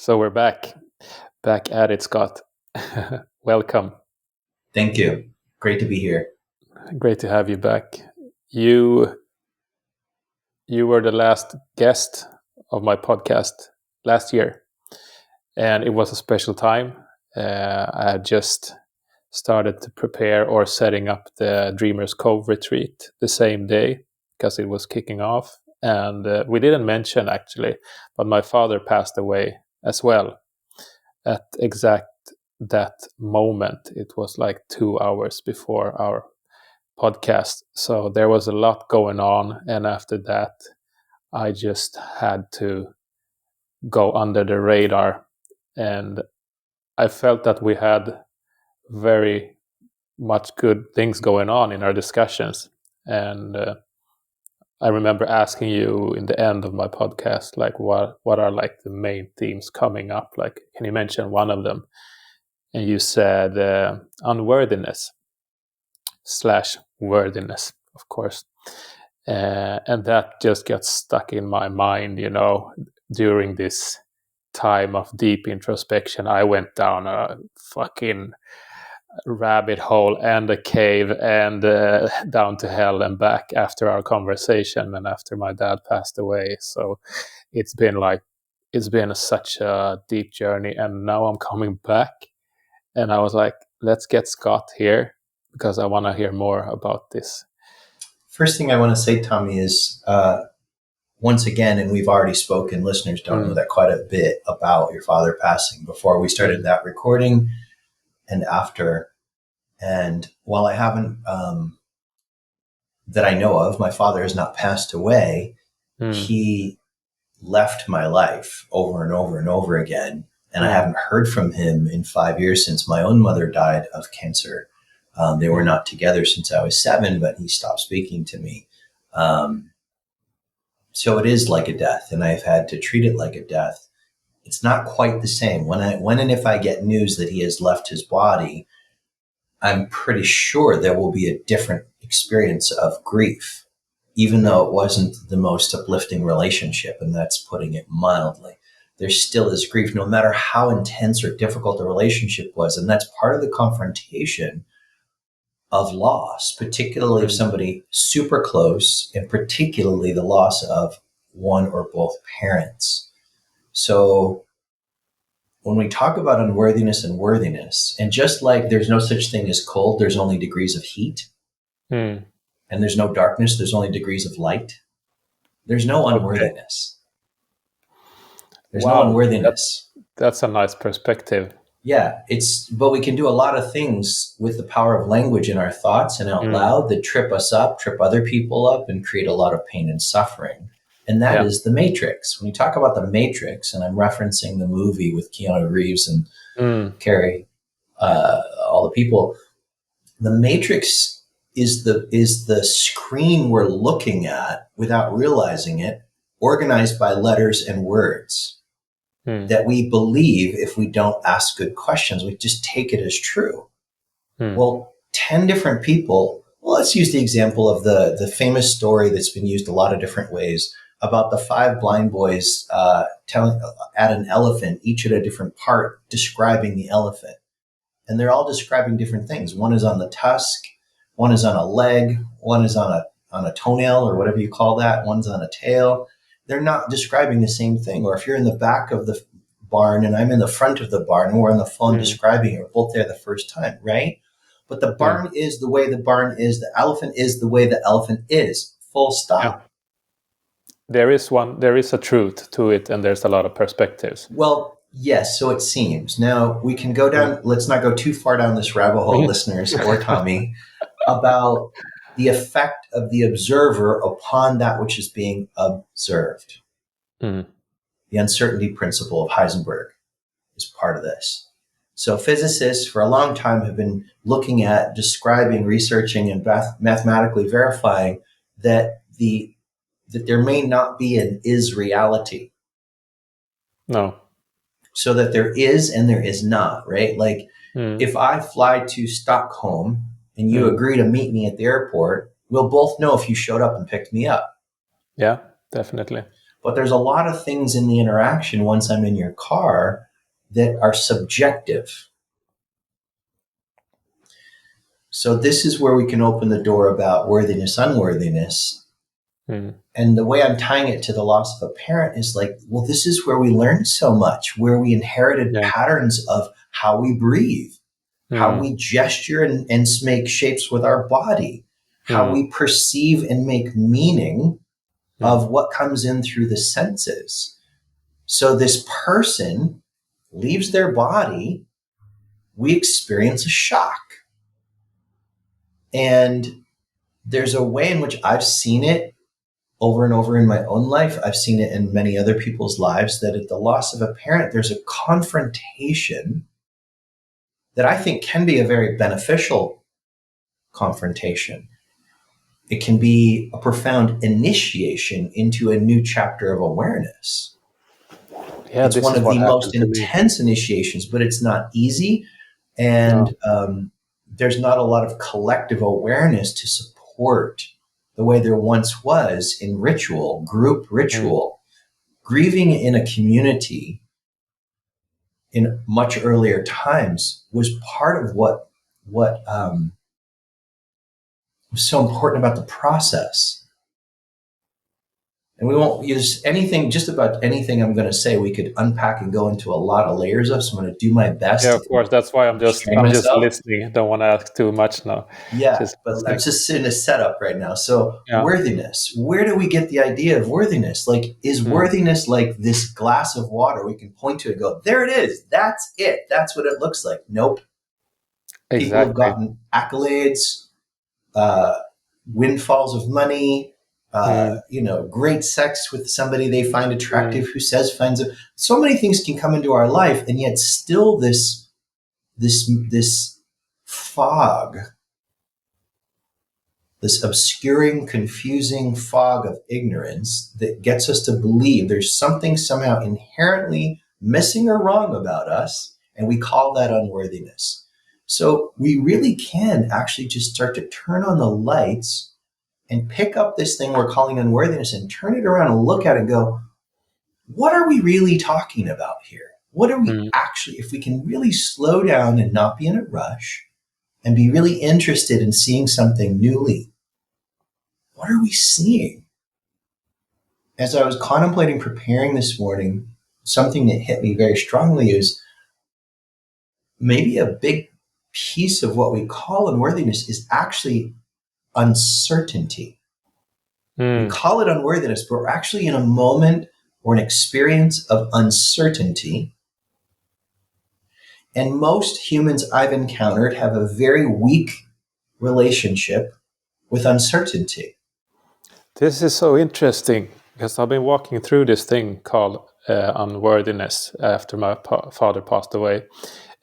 So we're back at it, Scott. Welcome. Thank you. Great to be here. Great to have you back. You were the last guest of my podcast last year, and it was a special time. I had just started to prepare or setting up the Dreamers Cove retreat the same day because it was kicking off. And we didn't mention actually, but my father passed away as well at exact that moment. It was like 2 hours before our podcast. So there was a lot going on. And after that, I just had to go under the radar. And I felt that we had very much good things going on in our discussions. And I remember asking you in the end of my podcast, like, what are like the main themes coming up? Like, can you mention one of them? And you said unworthiness / worthiness, of course. And that just got stuck in my mind, during this time of deep introspection. I went down a fucking rabbit hole and a cave and down to hell and back after our conversation and after my dad passed away. So it's been such a deep journey, and now I'm coming back. And I was like, let's get Scott here because I want to hear more about this. First thing I want to say, Tommy, is once again, and we've already spoken, listeners don't know that quite a bit about your father passing before we started that recording and after. And while I haven't, that I know of, my father has not passed away, he left my life over and over and over again. And I haven't heard from him in 5 years since my own mother died of cancer. They were not together since I was 7, but he stopped speaking to me. So it is like a death, and I've had to treat it like a death. It's not quite the same. When and if I get news that he has left his body, I'm pretty sure there will be a different experience of grief, even though it wasn't the most uplifting relationship, and that's putting it mildly. There still is grief, no matter how intense or difficult the relationship was. And that's part of the confrontation of loss, particularly of somebody super close, and particularly the loss of one or both parents. So when we talk about unworthiness and worthiness, and just like there's no such thing as cold, there's only degrees of heat, and there's no darkness, there's only degrees of light, there's no unworthiness. There's no unworthiness. That's a nice perspective. Yeah, but we can do a lot of things with the power of language in our thoughts and out loud that trip us up, trip other people up, and create a lot of pain and suffering. And that is the Matrix. When we talk about the Matrix, and I'm referencing the movie with Keanu Reeves and Carrie, all the people, the Matrix is the screen we're looking at without realizing it, organized by letters and words. That we believe if we don't ask good questions, we just take it as true. Well, 10 different people, let's use the example of the famous story that's been used a lot of different ways about the 5 blind boys telling at an elephant, each at a different part, describing the elephant. And they're all describing different things. One is on the tusk, one is on a leg, one is on a toenail or whatever you call that, one's on a tail. They're not describing the same thing. Or if you're in the back of the barn and I'm in the front of the barn and we're on the phone describing it, we're both there the first time, right? But the barn is the way the barn is. The elephant is the way the elephant is. Full stop. Yeah. There is a truth to it, and there's a lot of perspectives. Well, yes, so it seems. Now we can go down, let's not go too far down this rabbit hole, listeners, or Tommy, about the effect of the observer upon that which is being observed. The uncertainty principle of Heisenberg is part of this. So physicists for a long time have been looking at, describing, researching, and mathematically verifying that there may not be an is reality. No. So that there is and there is not, right? Like if I fly to Stockholm and you agree to meet me at the airport, we'll both know if you showed up and picked me up. Yeah, definitely. But there's a lot of things in the interaction once I'm in your car that are subjective. So this is where we can open the door about worthiness, unworthiness. And the way I'm tying it to the loss of a parent is like, well, this is where we learned so much, where we inherited patterns of how we breathe, how we gesture and make shapes with our body, how we perceive and make meaning of what comes in through the senses. So this person leaves their body, we experience a shock. And there's a way in which I've seen it over and over in my own life. I've seen it in many other people's lives, that at the loss of a parent, there's a confrontation that I think can be a very beneficial confrontation. It can be a profound initiation into a new chapter of awareness. Yeah, it's one of the most intense initiations, but it's not easy. And there's not a lot of collective awareness to support the way there once was in ritual, group ritual. Grieving in a community in much earlier times was part of what was so important about the process. And we won't use anything, just about anything I'm going to say, we could unpack and go into a lot of layers of. So I'm going to do my best. Yeah, of course. That's why I'm just listening. I don't want to ask too much now. Yeah, but I'm just in a setup right now. So worthiness, where do we get the idea of worthiness? Like, is worthiness like this glass of water we can point to and go, there it is. That's it. That's what it looks like. Nope. Exactly. People have gotten accolades, windfalls of money, great sex with somebody they find attractive, who finds it. So many things can come into our life, and yet still this fog, this obscuring, confusing fog of ignorance that gets us to believe there's something somehow inherently missing or wrong about us, and we call that unworthiness. So we really can actually just start to turn on the lights and pick up this thing we're calling unworthiness and turn it around and look at it and go, what are we really talking about here? What are we actually, if we can really slow down and not be in a rush and be really interested in seeing something newly, what are we seeing? As I was contemplating preparing this morning, something that hit me very strongly is maybe a big piece of what we call unworthiness is actually uncertainty. We call it unworthiness, but we're actually in a moment or an experience of uncertainty. And most humans I've encountered have a very weak relationship with uncertainty. This is so interesting, because I've been walking through this thing called unworthiness after my father passed away.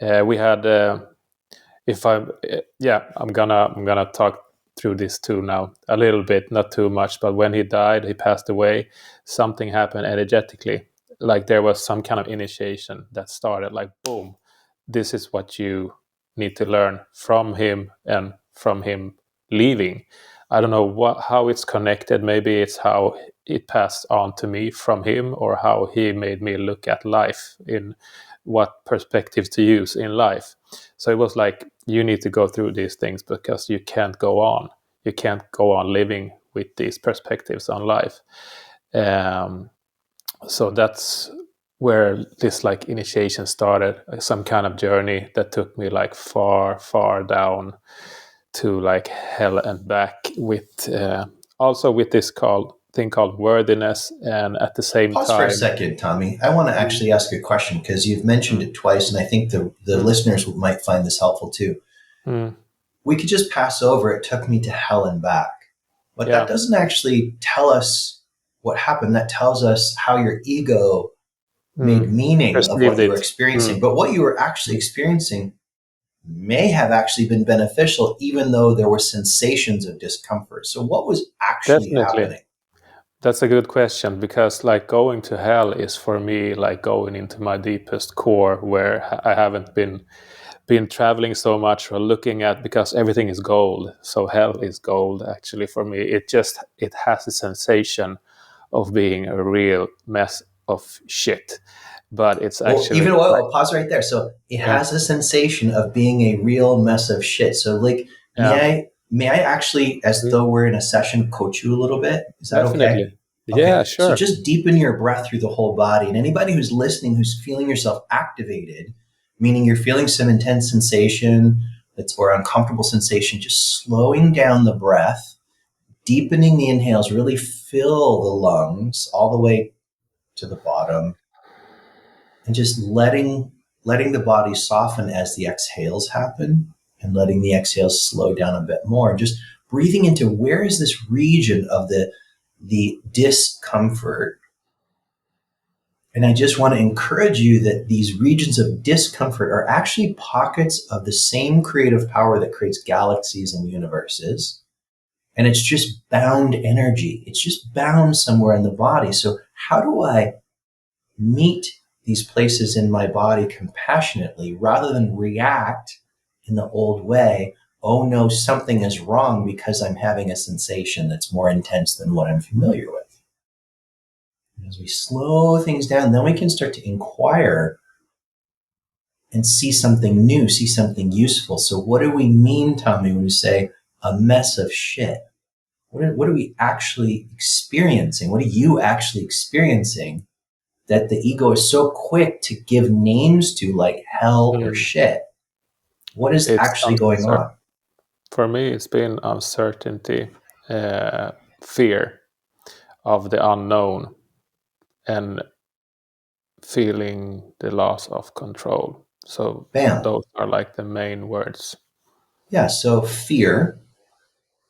We had, I'm gonna talk through this too now a little bit, not too much. But when he died, he passed away. Something happened energetically, like there was some kind of initiation that started. Like, boom, this is what you need to learn from him and from him leaving. I don't know how it's connected. Maybe it's how it passed on to me from him, or how he made me look at life, in what perspective to use in life. So it was like, you need to go through these things, because you can't go on. You can't go on living with these perspectives on life. So that's where this like initiation started, some kind of journey that took me like far, far down to like hell and back, with also with this thing called worthiness. And at the same time, pause for a second, Tommy. I want to actually ask you a question, because you've mentioned it twice, and I think the listeners might find this helpful too. We could just pass over, it took me to hell and back. But that doesn't actually tell us what happened. That tells us how your ego made meaning of what you were experiencing. But what you were actually experiencing may have actually been beneficial, even though there were sensations of discomfort. So what was actually happening? That's a good question, because like going to hell is for me like going into my deepest core, where I haven't been traveling so much or looking at, because everything is gold. So hell is gold actually for me. It has a sensation of being a real mess of shit, but it's Well, actually even like, well, pause right there. So it yeah, has a sensation of being a real mess of shit. So like, yeah, may I actually, as mm, though we're in a session, coach you a little bit? Is that okay? definitely, yeah, Okay. So sure, just deepen your breath through the whole body. And anybody who's listening, who's feeling yourself activated, meaning you're feeling some intense sensation that's or uncomfortable sensation, just slowing down the breath, deepening the inhales, really fill the lungs all the way to the bottom, and just letting the body soften as the exhales happen, and letting the exhales slow down a bit more, just breathing into where is this region of the discomfort. And I just want to encourage you that these regions of discomfort are actually pockets of the same creative power that creates galaxies and universes. And it's just bound energy. It's just bound somewhere in the body. So how do I meet these places in my body compassionately rather than react in the old way? Oh no, something is wrong because I'm having a sensation that's more intense than what I'm familiar with. And as we slow things down, then we can start to inquire and see something new, see something useful. So what do we mean, Tommy, when we say a mess of shit? What are we actually experiencing? What are you actually experiencing that the ego is so quick to give names to, like hell or mm. shit? What is It's actually going on? for me, it's been uncertainty, uh, fear of the unknown, and feeling the loss of control. So Bam. those are like the main words. Yeah. So fear.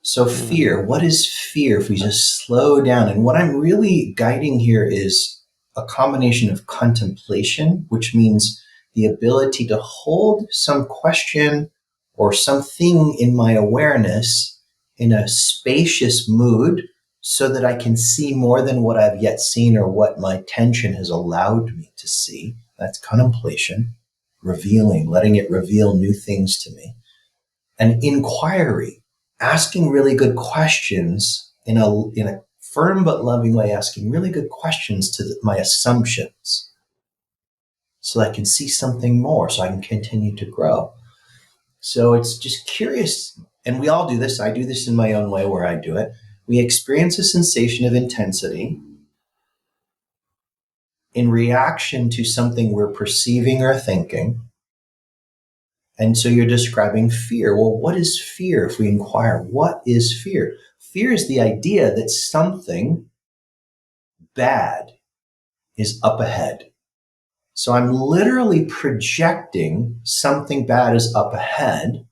So Mm, fear. What is fear? If we just slow down, and what I'm really guiding here is a combination of contemplation, which means the ability to hold some question or something in my awareness in a spacious mood so that I can see more than what I've yet seen or what my attention has allowed me to see. That's contemplation, revealing, letting it reveal new things to me. And inquiry, asking really good questions in a firm but loving way, asking really good questions to my assumptions so that I can see something more, so I can continue to grow. So it's just curious. And we all do this. I do this in my own way where I do it. We experience a sensation of intensity in reaction to something we're perceiving or thinking. And so you're describing fear. Well, what is fear? If we inquire, what is fear? Fear is the idea that something bad is up ahead. So I'm literally projecting something bad is up ahead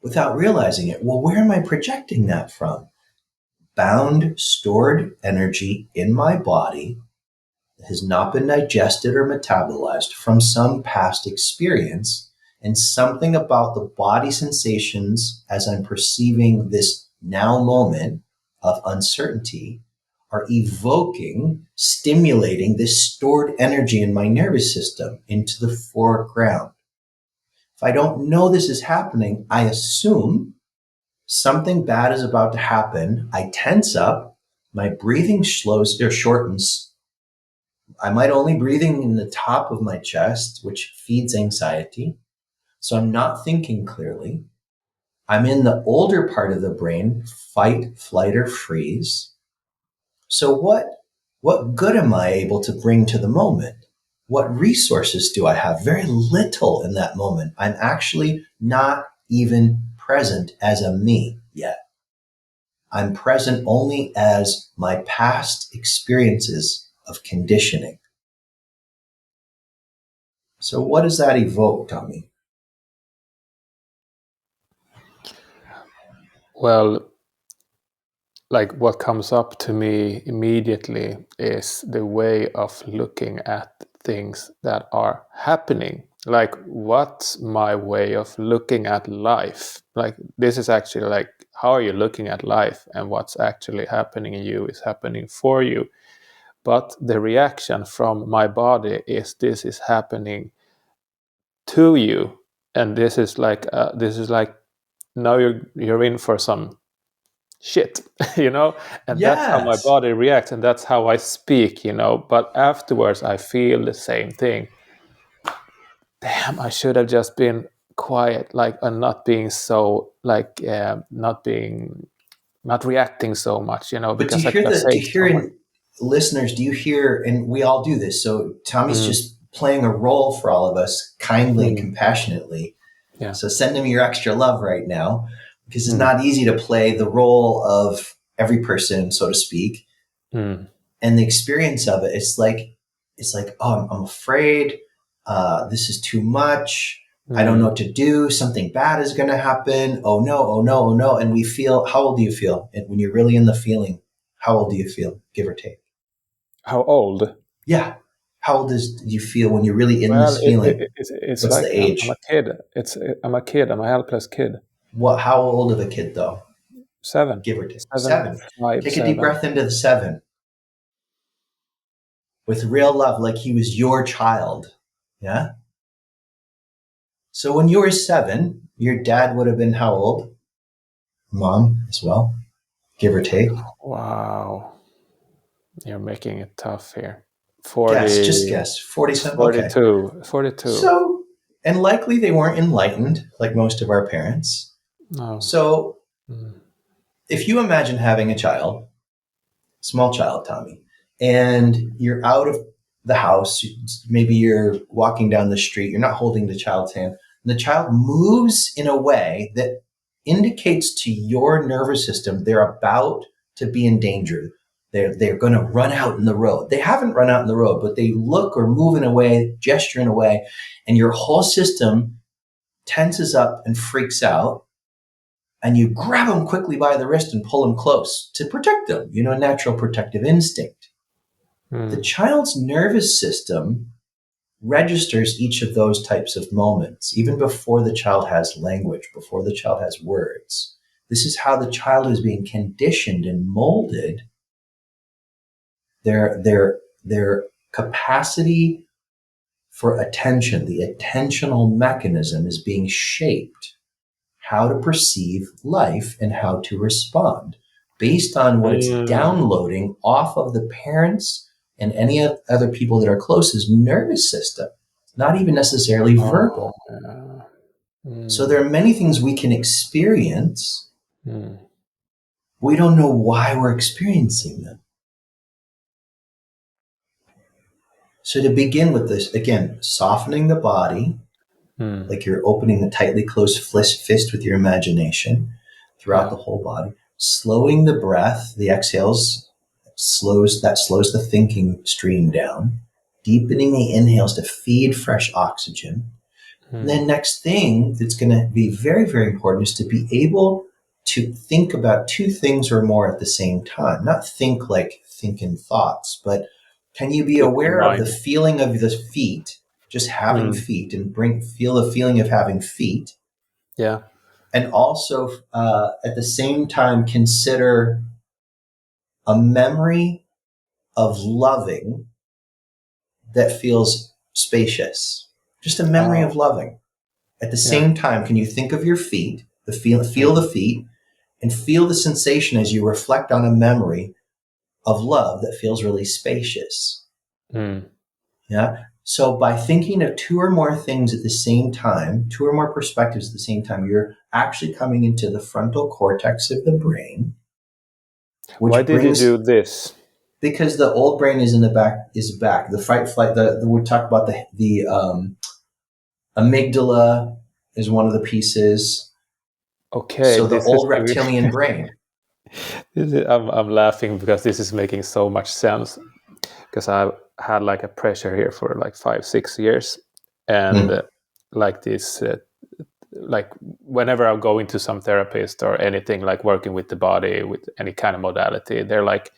without realizing it. Well, where am I projecting that from? Bound, stored energy in my body that has not been digested or metabolized from some past experience, and something about the body sensations as I'm perceiving this now moment of uncertainty are evoking, stimulating this stored energy in my nervous system into the foreground. If I don't know this is happening, I assume something bad is about to happen. I tense up, my breathing slows or shortens. I might only breathing in the top of my chest, which feeds anxiety. So I'm not thinking clearly. I'm in the older part of the brain, fight, flight, or freeze. So what good am I able to bring to the moment? What resources do I have? Very little in that moment. I'm actually not even present as a me yet. I'm present only as my past experiences of conditioning. So what does that evoke, Tommy? well, like what comes up to me immediately is the way of looking at things that are happening. Like, what's my way of looking at life? Like, this is actually like, how are you looking at life, and what's actually happening in you is happening for you. But the reaction from my body is this is happening to you, and this is like now you're in for some shit, and that's how my Yes. body reacts, and that's how I speak, but afterwards I feel the same thing. Damn, I should have just been quiet, like, and not being so, like, not reacting so much, But do because you I hear could have do saved you hear so much. in listeners, do you hear, and we all do this, so Tommy's Mm, just playing a role for all of us kindly and mm, compassionately. yeah. So send him your extra love right now, because it's Mm, not easy to play the role of every person, so to speak. mm, And the experience of it, it's like, oh, I'm afraid. This is too much. I don't know mm. what to do. Something bad is going to happen. Oh no, oh no, oh no. And we feel, how old do you feel? And when you're really in the feeling, how old do you feel, give or take? How old? Yeah. How old do you feel when you're really in Well, this feeling? it's What's the like I'm a age? kid. I'm a kid. I'm a helpless kid. How old of a kid though? Seven, Give or take. seven, 7. 5, Take a deep 7. breath into the 7 with real love, like he was your child. Yeah. So when you were 7, your dad would have been how old? Mom as well, give or take. Wow, you're making it tough here. Just 40, guess. 47. Okay. 42, 42. So, and likely they weren't enlightened like most of our parents. No. So Mm, if you imagine having a child, small child, Tommy, and you're out of the house, maybe you're walking down the street, you're not holding the child's hand, and the child moves in a way that indicates to your nervous system they're about to be in danger. They're going to run out in the road. They haven't run out in the road, but they look or move in a way, gesture in a way, and your whole system tenses up and freaks out, and you grab them quickly by the wrist and pull them close to protect them, natural protective instinct. The mm. child's nervous system registers each of those types of moments, even before the child has language, before the child has words. This is how the child is being conditioned and molded. Their capacity for attention, the attentional mechanism, is being shaped how to perceive life and how to respond based on what it's Mm. downloading off of the parents and any other people that are closest nervous system, not even necessarily Oh, verbal. yeah. So there Mm, are many things we can experience. mm, We don't know why we're experiencing them. So to begin with this, again, softening the body, mm. like you're opening a tightly closed fist with your imagination throughout Yeah. the whole body. Slowing the breath, the exhales slows the thinking stream down. Deepening the inhales to feed fresh oxygen. And Mm. then next thing that's going to be very, very important is to be able to think about two things or more at the same time. Not think in thoughts, but can you be Keep in aware of the mind. feeling of the feet, just having Mm. feet, and feel the feeling of having feet, Yeah. and also at the same time consider a memory of loving that feels spacious. Just a memory Oh, of loving. At the yeah. same time, can you think of your feet, feel the Mm. feet, and feel the sensation as you reflect on a memory of love that feels really spacious? Mm. Yeah. So by thinking of two or more things at the same time, two or more perspectives at the same time, you're actually coming into the frontal cortex of the brain, Why which did you brings, do this? because the old brain is in the back, is back. The fight flight. We talk about the amygdala is one of the pieces. Okay, So the this is old reptilian brain. I'm laughing because this is making so much sense, because I've had like a pressure here for like 5, 6 years, and Hmm. like this, like whenever I go into some therapist or anything, like working with the body with any kind of modality, they're like,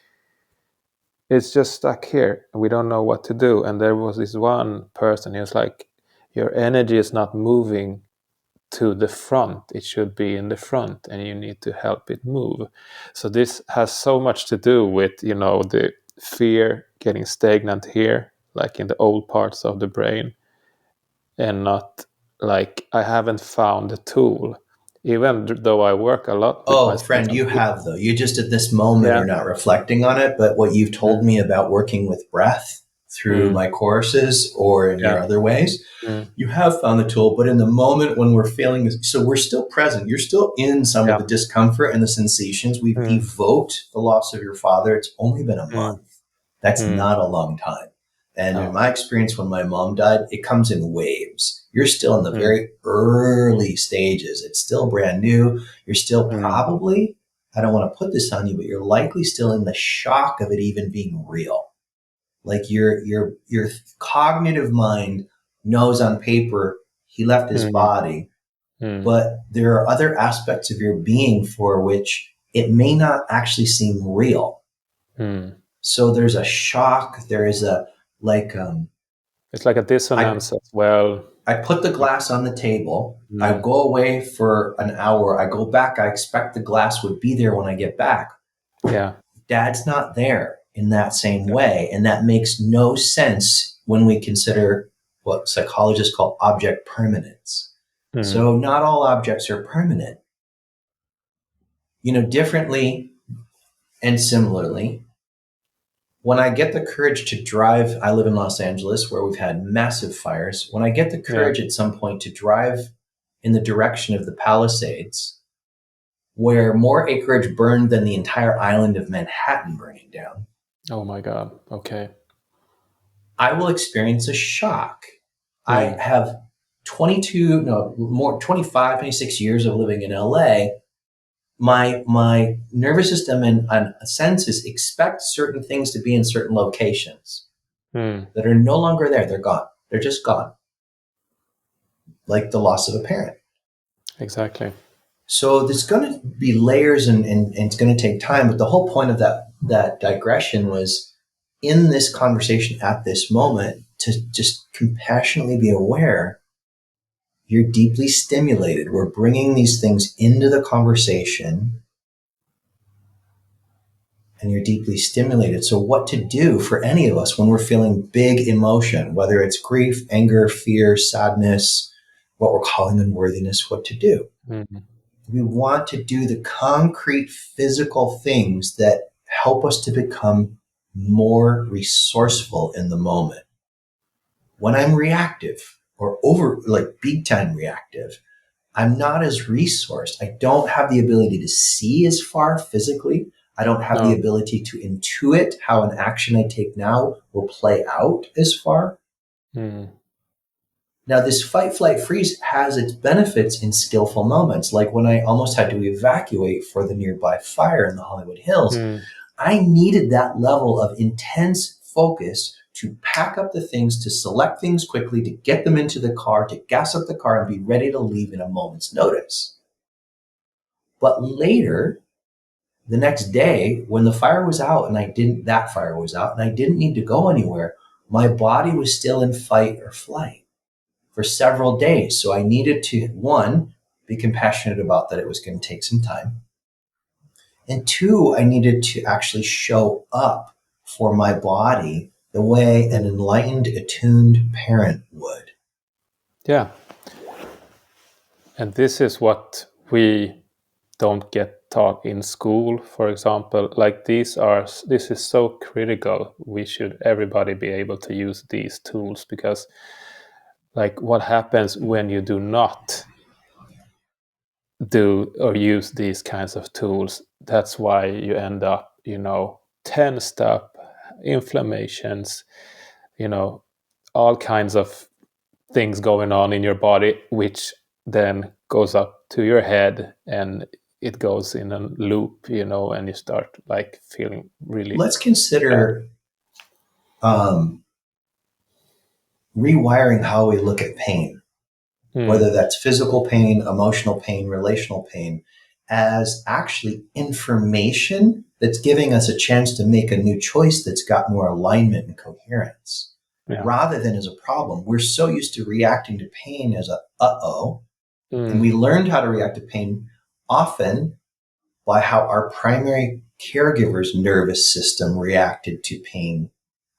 it's just stuck here and we don't know what to do. And there was this one person, he was like, your energy is not moving to the front, it should be in the front and you need to help it move. So this has so much to do with, the fear getting stagnant here, like in the old parts of the brain, and not, like, I haven't found a tool. even though I work a lot with Oh, myself. friend, you have though. You just at this moment Yeah. are not reflecting on it. But what you've told me about working with breath through Mm. my courses or in Yeah. your other ways, you have found the tool. But in the moment when we're feeling this, so we're still present. You're still in some of Yeah. the discomfort and the sensations. We've Mm. evoked the loss of your father. It's only been a Mm. month. That's Mm. not a long time. And in No. my experience, when my mom died, it comes in waves. You're still in the Mm. very early stages. It's still brand new. You're still Mm. probably, I don't want to put this on you, but you're likely still in the shock of it even being real. Like your cognitive mind knows on paper he left his Mm. body, Mm. but there are other aspects of your being for which it may not actually seem real. Mm. So there's a shock. There is a like It's like a I dissonance as well. I put the glass on the table. I Mm. go away for an hour. I go back. I expect the glass would be there when I get back. Yeah. Dad's not there in that same way, and that makes no sense when we consider what psychologists call object permanence. Mm. So not all objects are permanent. Differently and similarly, when I get the courage to drive, I live in Los Angeles where we've had massive fires. When I get the Yeah. courage at some point to drive in the direction of the Palisades, where more acreage burned than the entire island of Manhattan burning down, Oh my God. Okay. I will experience a shock. I Mm. have 25, 26 years of living in LA. My nervous system and senses expect certain things to be in certain locations Mm. that are no longer there. They're gone. They're just gone. Like the loss of a parent. Exactly. So there's going to be layers and it's going to take time. But the whole point of that digression was in this conversation at this moment to just compassionately be aware you're deeply stimulated. We're bringing these things into the conversation and you're deeply stimulated. So what to do for any of us when we're feeling big emotion, whether it's grief, anger, fear, sadness, what we're calling unworthiness, what to do. Mm. We want to do the concrete physical things that help us to become more resourceful in the moment. When I'm reactive or like big time reactive, I'm not as resourced. I don't have the ability to see as far physically. I don't have the No. ability to intuit how an action I take now will play out as far. Mm. Now, this fight, flight, freeze has its benefits in skillful moments, like when I almost had to evacuate for the nearby fire in the Hollywood Hills. Mm. I needed that level of intense focus to pack up the things, to select things quickly, to get them into the car, to gas up the car and be ready to leave in a moment's notice. But later, the next day, when the fire was out and that fire was out and I didn't need to go anywhere, my body was still in fight or flight for several days. So I needed to, one, be compassionate about that it was going to take some time. And two, I needed to actually show up for my body the way an enlightened, attuned parent would. Yeah. And this is what we don't get taught in school, for example. Like this is so critical. We should everybody be able to use these tools, because like what happens when you do not do or use these kinds of tools? That's why you end up, tensed up, inflammations, all kinds of things going on in your body, which then goes up to your head and it goes in a loop, and you start like feeling really Let's bad. consider rewiring how we look at pain, Mm. whether that's physical pain, emotional pain, relational pain, as actually information that's giving us a chance to make a new choice that's got more alignment and coherence, Yeah. rather than as a problem. We're so used to reacting to pain as a uh-oh, and Mm. we learned how to react to pain often by how our primary caregiver's nervous system reacted to pain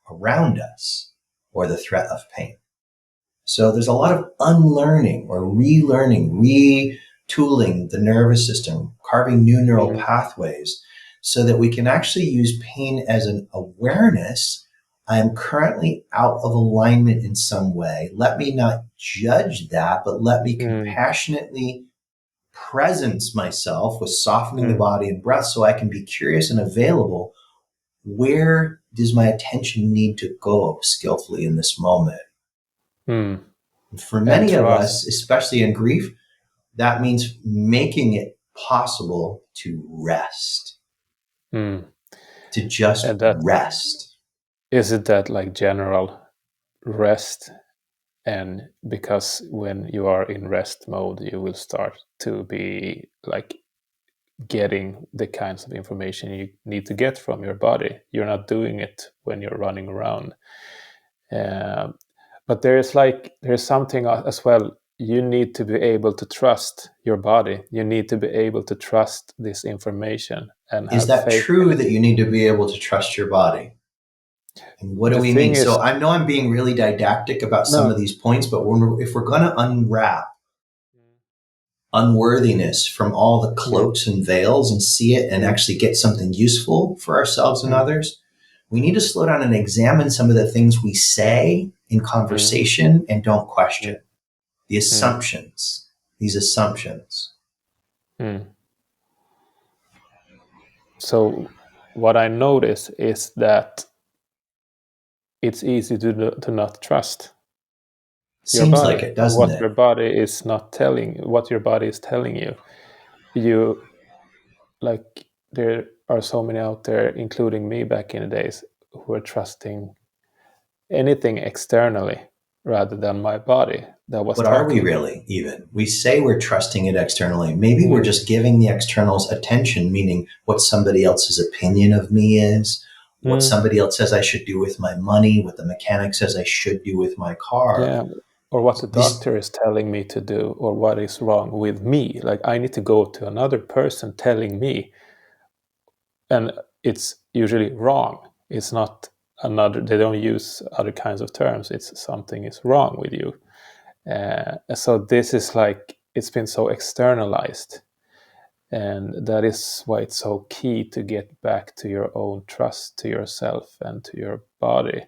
around us or the threat of pain. So there's a lot of unlearning or relearning, tooling the nervous system, carving new neural pathways so that we can actually use pain as an awareness. I am currently out of alignment in some way. Let me not judge that, but let me compassionately presence myself with softening the body and breath so I can be curious and available. Where does my attention need to go skillfully in this moment? For many of us, especially in grief, that means making it possible to rest, to just rest. Is it that like general rest? And because when you are in rest mode, you will start to be like getting the kinds of information you need to get from your body. You're not doing it when you're running around. But there's something as well. You need to be able to trust your body. You need to be able to trust this information and have faith. Is that true that you need to be able to trust your body? And what do we mean? So I know I'm being really didactic about some of these points, but if we're going to unwrap unworthiness from all the cloaks and veils and see it and actually get something useful for ourselves and others, we need to slow down and examine some of the things we say in conversation and don't question. The assumptions, these assumptions. So what I notice is that it's easy to not trust. Seems like it, doesn't it? What your body is not telling, what your body is telling you. You, like, there are so many out there, including me back in the days, who are trusting anything externally rather than my body that was But talking. Are we really even? We say we're trusting it externally. Maybe we're just giving the externals attention, meaning what somebody else's opinion of me is, what somebody else says I should do with my money, what the mechanic says I should do with my car. Yeah, or what the doctor is telling me to do, or what is wrong with me. Like, I need to go to another person telling me, and it's usually wrong. It's not another, they don't use other kinds of terms. It's something is wrong with you. So this is like, it's been so externalized. And that is why it's so key to get back to your own trust to yourself and to your body.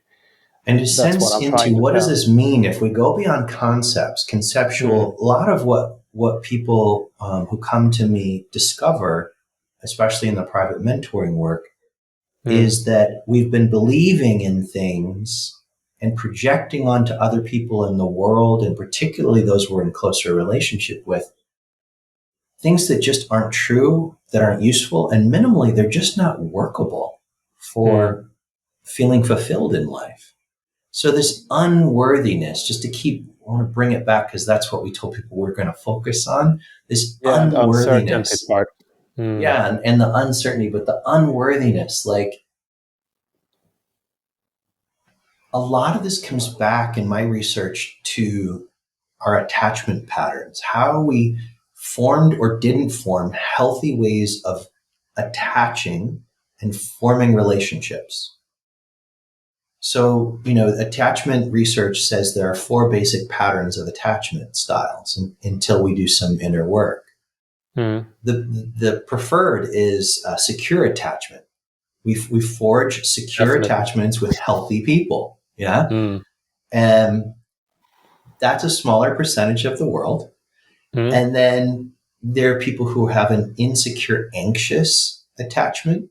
And to sense into what does this mean if we go beyond concepts, conceptual, a lot of what people who come to me discover, especially in the private mentoring work, is that we've been believing in things and projecting onto other people in the world, and particularly those we're in closer relationship with, things that just aren't true, that aren't useful, and minimally, they're just not workable for feeling fulfilled in life. So this unworthiness, just to keep, I want to bring it back because that's what we told people we're going to focus on, this unworthiness. Part. Yeah, and the uncertainty, but the unworthiness, like, a lot of this comes back in my research to our attachment patterns, how we formed or didn't form healthy ways of attaching and forming relationships. So, attachment research says there are 4 basic patterns of attachment styles until we do some inner work. The preferred is secure attachment. We forge secure attachments with healthy people. Yeah. And that's a smaller percentage of the world. And then there are people who have an insecure, anxious attachment.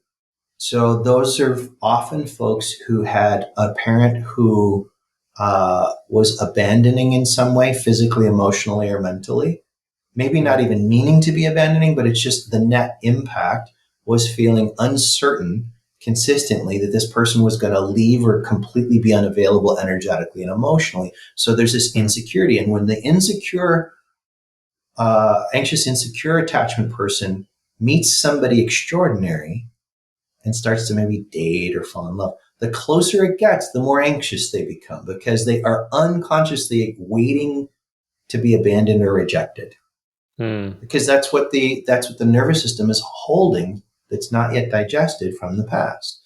So those are often folks who had a parent who was abandoning in some way, physically, emotionally, or mentally. Maybe not even meaning to be abandoning, but it's just the net impact was feeling uncertain consistently that this person was going to leave or completely be unavailable energetically and emotionally. So there's this insecurity. And when the anxious, insecure attachment person meets somebody extraordinary and starts to maybe date or fall in love, the closer it gets, the more anxious they become because they are unconsciously waiting to be abandoned or rejected. Because that's what the nervous system is holding that's not yet digested from the past.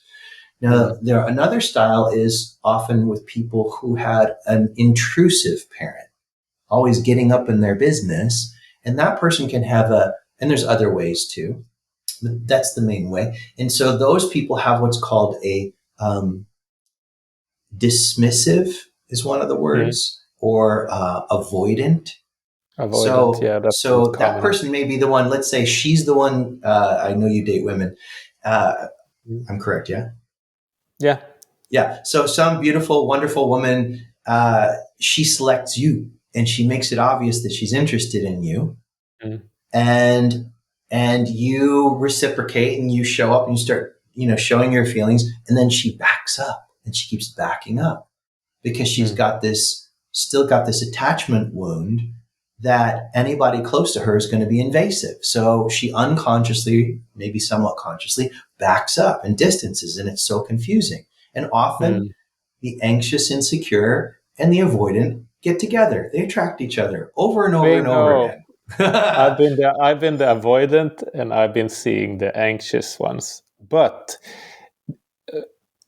Now, another style is often with people who had an intrusive parent, always getting up in their business And that person can have and there's other ways too, but that's the main way. And so those people have what's called a dismissive is one of the Mm. words, or avoidant. Avoidant, So, yeah, that's the most so that common. person may be the one. Let's say she's the one. I know you date women. Uh, Mm. I'm correct, yeah. Yeah. Yeah. So some beautiful, wonderful woman, she selects you, and she makes it obvious that she's interested in you, Mm. and you reciprocate, and you show up, and you start, showing your feelings, and then she backs up, and she keeps backing up because she's Mm. still got this attachment wound that anybody close to her is going to be invasive. So she unconsciously, maybe somewhat consciously, backs up and distances, and it's so confusing. And often Mm. the anxious, insecure, and the avoidant get together. They attract each other over and over and over Bingo. again. I've been the avoidant, and I've been seeing the anxious ones. But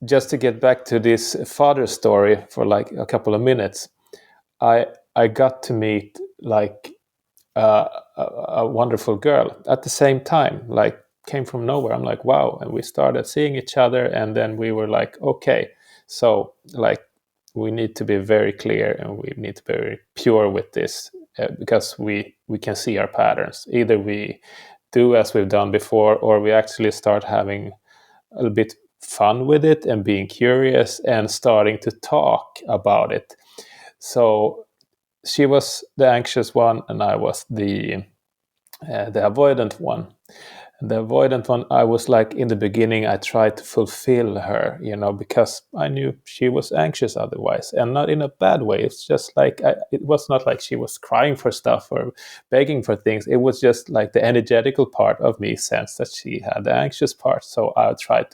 just to get back to this father story for like a couple of minutes, I I got to meet like a wonderful girl at the same time, like came from nowhere. I'm like, wow. And we started seeing each other, and then we were like, okay, so like we need to be very clear, and we need to be very pure with this, because we can see our patterns. Either we do as we've done before, or we actually start having a little bit fun with it and being curious and starting to talk about it. So she was the anxious one, and I was the avoidant one. And the avoidant one, I was like, in the beginning, I tried to fulfill her, because I knew she was anxious otherwise, and not in a bad way. It's just like, it was not like she was crying for stuff or begging for things. It was just like the energetical part of me sensed that she had the anxious part. So I tried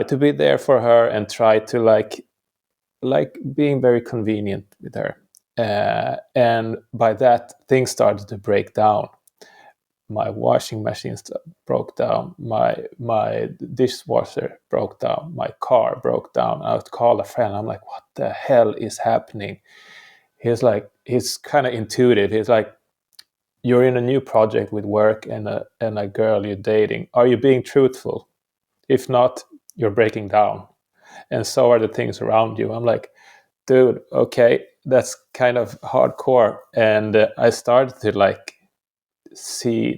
to be there for her, and try to like being very convenient with her. And by that, things started to break down. My washing machine broke down. My dishwasher broke down. My car broke down. I would call a friend. I'm like, what the hell is happening? He's kind of intuitive. He's like, you're in a new project with work and a girl you're dating. Are you being truthful? If not, you're breaking down. And so are the things around you. I'm like, dude, okay, that's kind of hardcore. And I started to like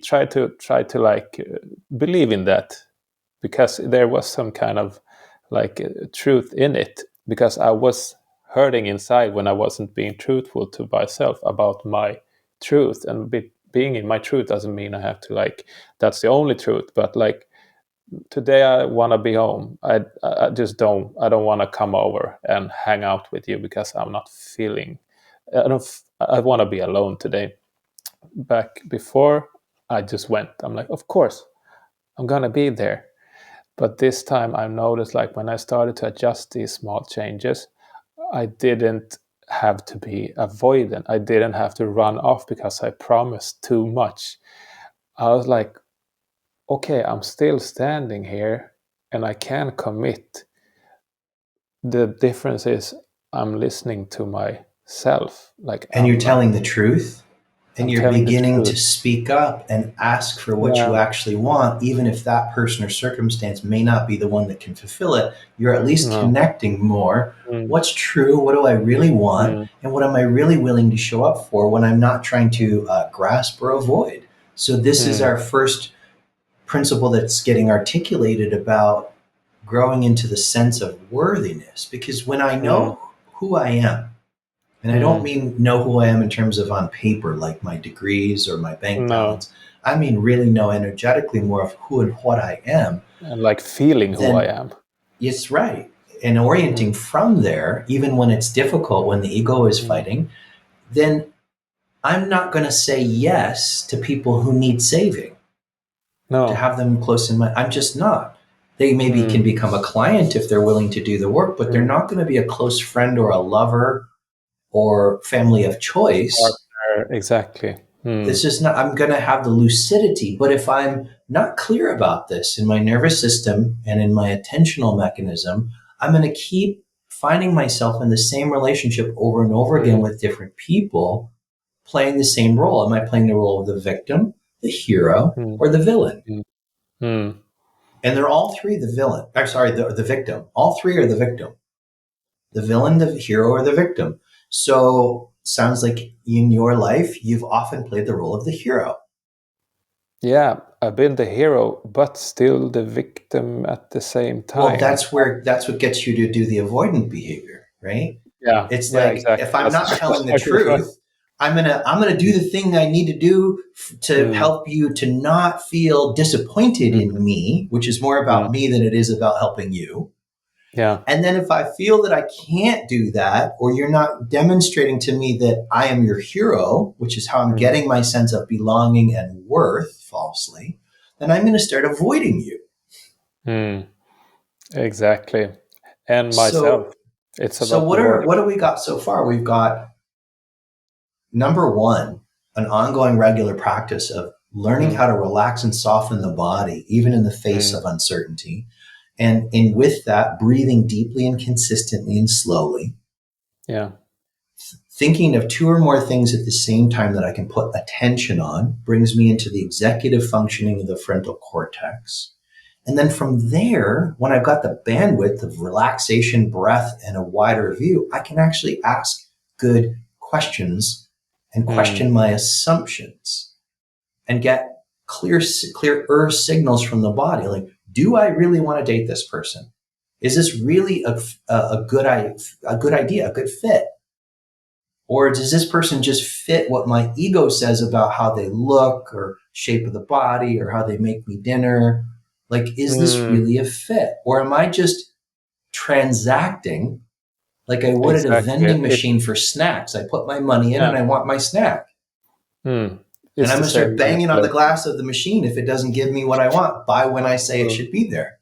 try to like believe in that, because there was some kind of like truth in it, because I was hurting inside when I wasn't being truthful to myself about my truth. And being in my truth doesn't mean I have to like, that's the only truth, but like, today I want to be home. I just don't want to come over and hang out with you, because I'm not feeling, I want to be alone today. Back before, I just went. I'm like, of course, I'm gonna be there. But this time I noticed, like, when I started to adjust these small changes, I didn't have to be avoidant. I didn't have to run off because I promised too much. I was like, okay, I'm still standing here and I can commit. The difference is I'm listening to myself. Like, And you're telling the truth, and I'm you're telling the beginning truth. to speak up and ask for what Yeah. you actually want, even if that person or circumstance may not be the one that can fulfill it. You're at least No. connecting more. Mm. What's true? What do I really want? Mm. And what am I really willing to show up for when I'm not trying to grasp or avoid? So, this is Mm. our first principle that's getting articulated about growing into the sense of worthiness. Because when I Mm. know who I am, and I don't Mm. mean know who I am in terms of on paper, like my degrees or my bank No. balance. I mean, really know energetically more of who and what I am. And like feeling who I Then am. it's right. And Mm. orienting from there, even when it's difficult, when the ego is Mm. fighting, then I'm not going to say yes to people who need saving, to No. have them close in my. I'm just not. They maybe Mm. can become a client if they're willing to do the work, but they're Mm. not going to be a close friend or a lover or family of choice. Partner, exactly. It's Mm. just not, I'm going to have the lucidity. But if I'm not clear about this in my nervous system and in my attentional mechanism, I'm going to keep finding myself in the same relationship over and over again Mm. with different people, playing the same role? Am I playing the role of the victim, the hero, or the villain? And they're all three the villain. I'm sorry, the victim. All three are the victim. The villain, the hero, or the victim. So sounds like in your life, you've often played the role of the hero. Yeah, I've been the hero, but still the victim at the same time. Well, that's what gets you to do the avoidant behavior, right? Yeah, It's yeah, like, exactly. if I'm not telling the Exactly right. truth, I'm gonna do the thing I need to do to help you to not feel disappointed in me, which is more about me than it is about helping you. Yeah. And then if I feel that I can't do that, or you're not demonstrating to me that I am your hero, which is how I'm getting my sense of belonging and worth falsely, then I'm going to start avoiding you. Exactly. And myself. It's So about what avoiding. do we got so far? We've got, number one, an ongoing regular practice of learning how to relax and soften the body, even in the face of uncertainty. And with that, breathing deeply and consistently and slowly. Yeah. Thinking of two or more things at the same time that I can put attention on brings me into the executive functioning of the frontal cortex. And then from there, when I've got the bandwidth of relaxation, breath, and a wider view, I can actually ask good questions and question my assumptions and get clearer signals from the body. Like, do I really want to date this person? Is this really a good idea, a good fit? Or does this person just fit what my ego says about how they look or shape of the body or how they make me dinner? Like, is this really a fit? Or am I just transacting like I would at a Exactly. vending machine for snacks? I put my money in and I want my snack. And It's I'm the going to start same banging on the manipulation. glass of the machine if it doesn't give me what I want by when I say it should be there.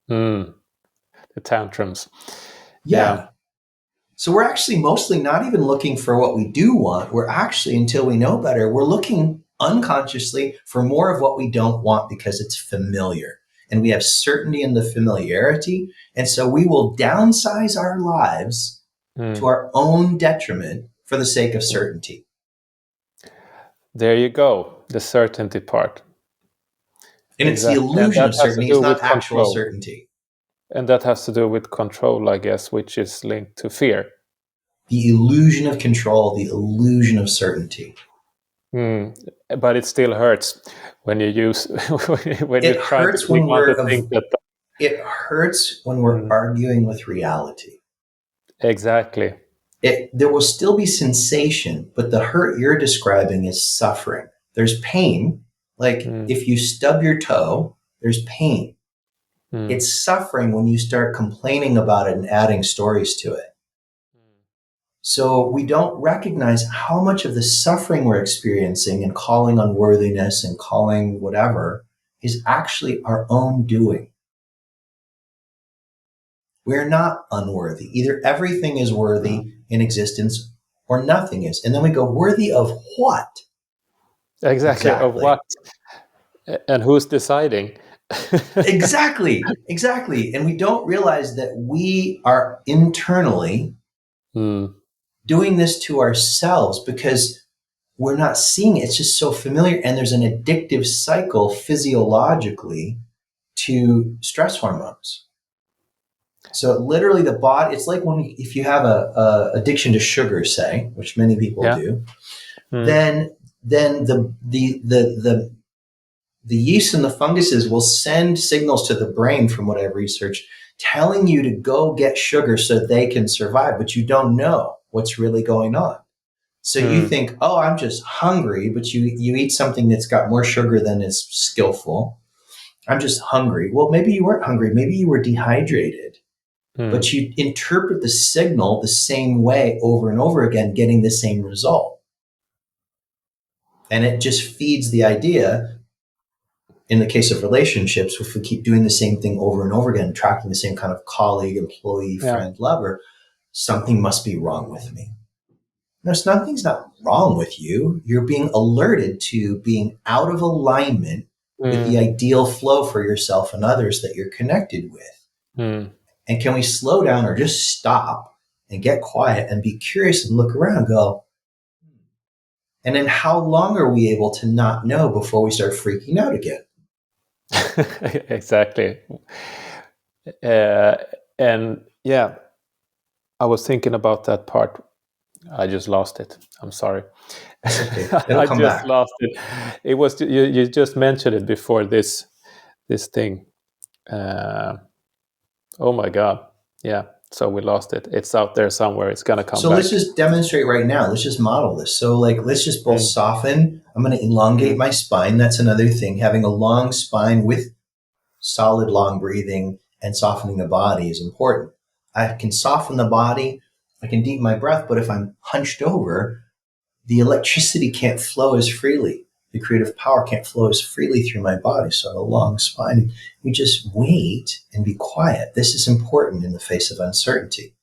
The tantrums. Yeah. So we're actually mostly not even looking for what we do want. We're actually, until we know better, we're looking unconsciously for more of what we don't want because it's familiar. And we have certainty in the familiarity. And so we will downsize our lives to our own detriment for the sake of certainty. There you go. The certainty part. And it's the Exactly. And illusion that of has to certainty. It's do with not actual control. certainty. And that has to do with control, I guess, which is linked to fear. The illusion of control, the illusion of certainty. But it still hurts when you use when It you're trying to hurts cling when on to think that. we're arguing with reality. Exactly. There will still be sensation, but the hurt you're describing is suffering. There's pain. Like if you stub your toe, there's pain. It's suffering when you start complaining about it and adding stories to it. So we don't recognize how much of the suffering we're experiencing and calling unworthiness and calling whatever is actually our own doing. We're not unworthy. Either everything is worthy in existence or nothing is. And then we go, worthy of what? Exactly. Of Exactly. what? And who's deciding? Exactly. And we don't realize that we are internally doing this to ourselves because we're not seeing it. It's just so familiar. And there's an addictive cycle physiologically to stress hormones. So literally the body, it's like if you have a addiction to sugar, say, which many people do, then the yeast and the funguses will send signals to the brain, from what I've researched, telling you to go get sugar so they can survive, but you don't know what's really going on. So you think, oh, I'm just hungry, but you eat something that's got more sugar than is skillful. I'm just hungry. Well, maybe you weren't hungry. Maybe you were dehydrated. But you interpret the signal the same way over and over again, getting the same result. And it just feeds the idea, in the case of relationships, if we keep doing the same thing over and over again, attracting the same kind of colleague, employee, friend, lover, something must be wrong with me. No, nothing's not wrong with you. You're being alerted to being out of alignment with the ideal flow for yourself and others that you're connected with. And can we slow down or just stop and get quiet and be curious and look around and go, And then how long are we able to not know before we start freaking out again? Exactly. And yeah, I was thinking about that part. I just lost it. I'm sorry. That's okay. It'll I come just back. lost it. It was you just mentioned it before this thing. Uh, oh my god. Yeah. So we lost it. It's out there somewhere. It's gonna come So let's back. just demonstrate right now. Let's just model this. So like, let's just both Mm, soften. I'm going to elongate mm, my spine. That's another thing. Having a long spine with solid, long breathing and softening the body is important. I can soften the body. I can deepen my breath. But if I'm hunched over, the electricity can't flow as freely. The creative power can't flow as freely through my body. So I have a long spine. We just wait and be quiet. This is important in the face of uncertainty.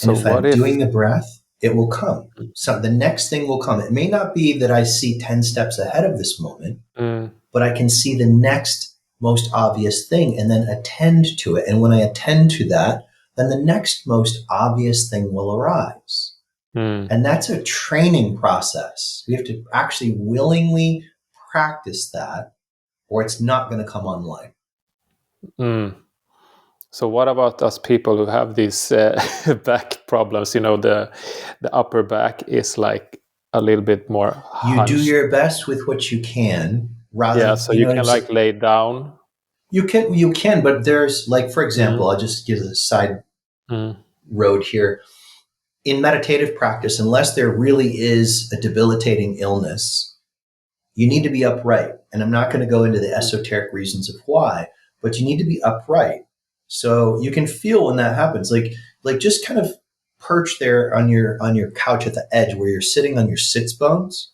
And so if what I'm if? doing the breath, it will come. So the next thing will come. It may not be that I see 10 steps ahead of this moment, Mm, but I can see the next most obvious thing and then attend to it. And when I attend to that, then the next most obvious thing will arise. mm, And that's a training process. We have to actually willingly practice that, or it's not going to come online. mm. So what about us people who have these back problems? You know, the upper back is like a little bit more You do hunched. your best with what you can Yeah, rather, so you can like it's, lay down. you can, but there's like, for Mm, example, I'll just give a side mm, road here. In meditative practice, unless there really is a debilitating illness, you need to be upright. And I'm not going to go into the mm, esoteric reasons of why, but you need to be upright. So you can feel when that happens, like just kind of perch there on your couch at the edge where you're sitting on your sits bones.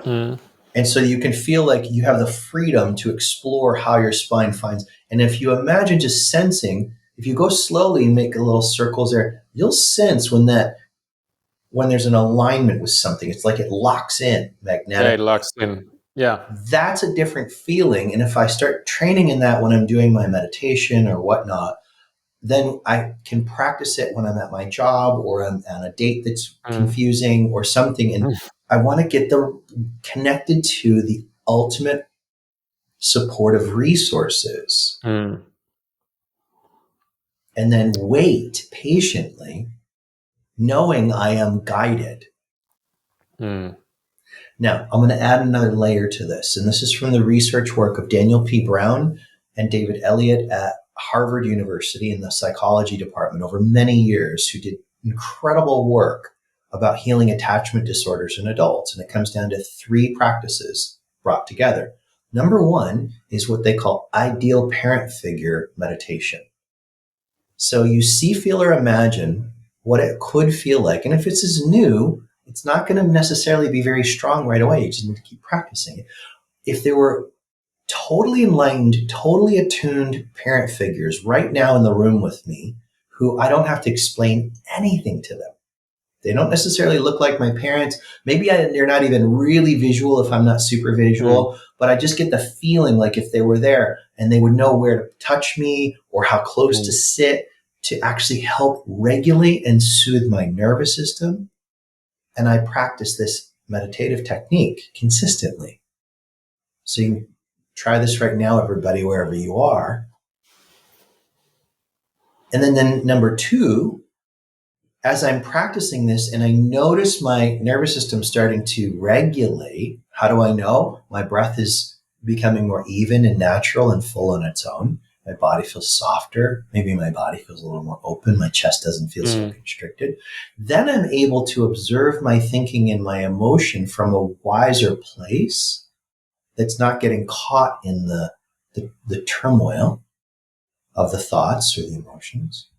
mm, And so you can feel like you have the freedom to explore how your spine finds. And if you imagine just sensing, if you go slowly and make a little circles there, you'll sense when there's an alignment with something. It's like it locks in yeah, it magnetically. locks in. Yeah. That's a different feeling. And if I start training in that when I'm doing my meditation or whatnot, then I can practice it when I'm at my job or I'm on a date that's Mm, confusing or something. And I want to get connected to the ultimate supportive resources mm, and then wait patiently, knowing I am guided. mm, Now, I'm going to add another layer to this, and this is from the research work of Daniel P. Brown and David Elliott at Harvard University in the psychology department over many years, who did incredible work about healing attachment disorders in adults. And it comes down to three practices brought together. Number one is what they call ideal parent figure meditation. So you see, feel, or imagine what it could feel like. And if it's as new, it's not going to necessarily be very strong right away. You just need to keep practicing it. If there were totally enlightened, totally attuned parent figures right now in the room with me, who I don't have to explain anything to them. They don't necessarily look like my parents. Maybe they're not even really visual if I'm not super mm, visual, but I just get the feeling like if they were there and they would know where to touch me or how close to mm, sit to actually help regulate and soothe my nervous system. And I practice this meditative technique consistently. So you can try this right now, everybody, wherever you are. And then number two, as I'm practicing this and I notice my nervous system starting to regulate, how do I know? My breath is becoming more even and natural and full on its own. My body feels softer. Maybe my body feels a little more open. My chest doesn't feel so mm, constricted. Then I'm able to observe my thinking and my emotion from a wiser place that's not getting caught in the turmoil of the thoughts or the emotions.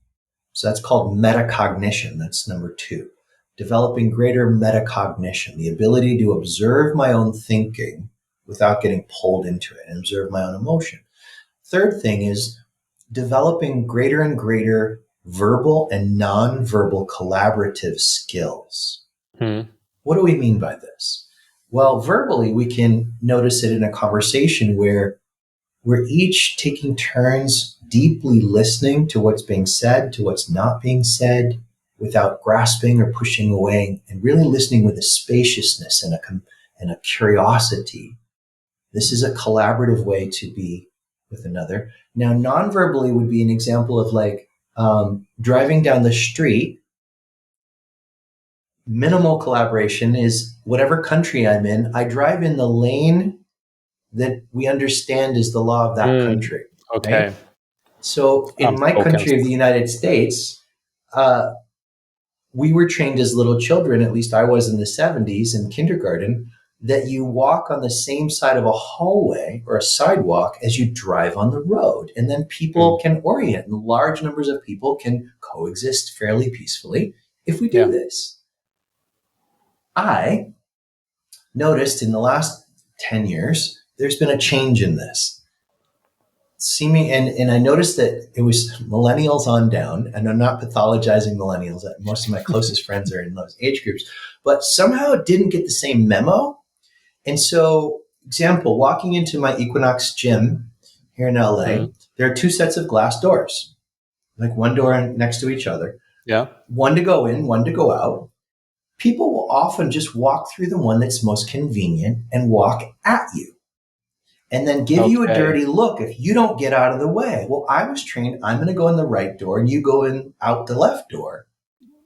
So that's called metacognition. That's number two. Developing greater metacognition, the ability to observe my own thinking without getting pulled into it and observe my own emotion. Third thing is developing greater and greater verbal and non-verbal collaborative skills. mm, What do we mean by this? Well, verbally, we can notice it in a conversation where we're each taking turns deeply listening to what's being said, to what's not being said. without grasping or pushing away, and really listening with a spaciousness and a curiosity. This is a collaborative way to be with another. Now, non-verbally would be an example of like driving down the street. Minimal collaboration is whatever country I'm in, I drive in the lane that we understand is the law of that country. Okay. Right? So in my Unspoken. country of the United States, we were trained as little children, at least I was in the 70s in kindergarten, that you walk on the same side of a hallway or a sidewalk as you drive on the road. And then people can orient, and large numbers of people can coexist fairly peacefully if we do this. I noticed in the last 10 years, there's been a change in this. And I noticed that it was millennials on down, and I'm not pathologizing millennials. Most of my closest friends are in those age groups, but somehow it didn't get the same memo. And so, example, walking into my Equinox gym here in LA, there are two sets of glass doors, like one door next to each other. Yeah. One to go in, one to go out. People will often just walk through the one that's most convenient and walk at you, and then give you a dirty look if you don't get out of the way. Well, I was trained, I'm going to go in the right door and you go in out the left door.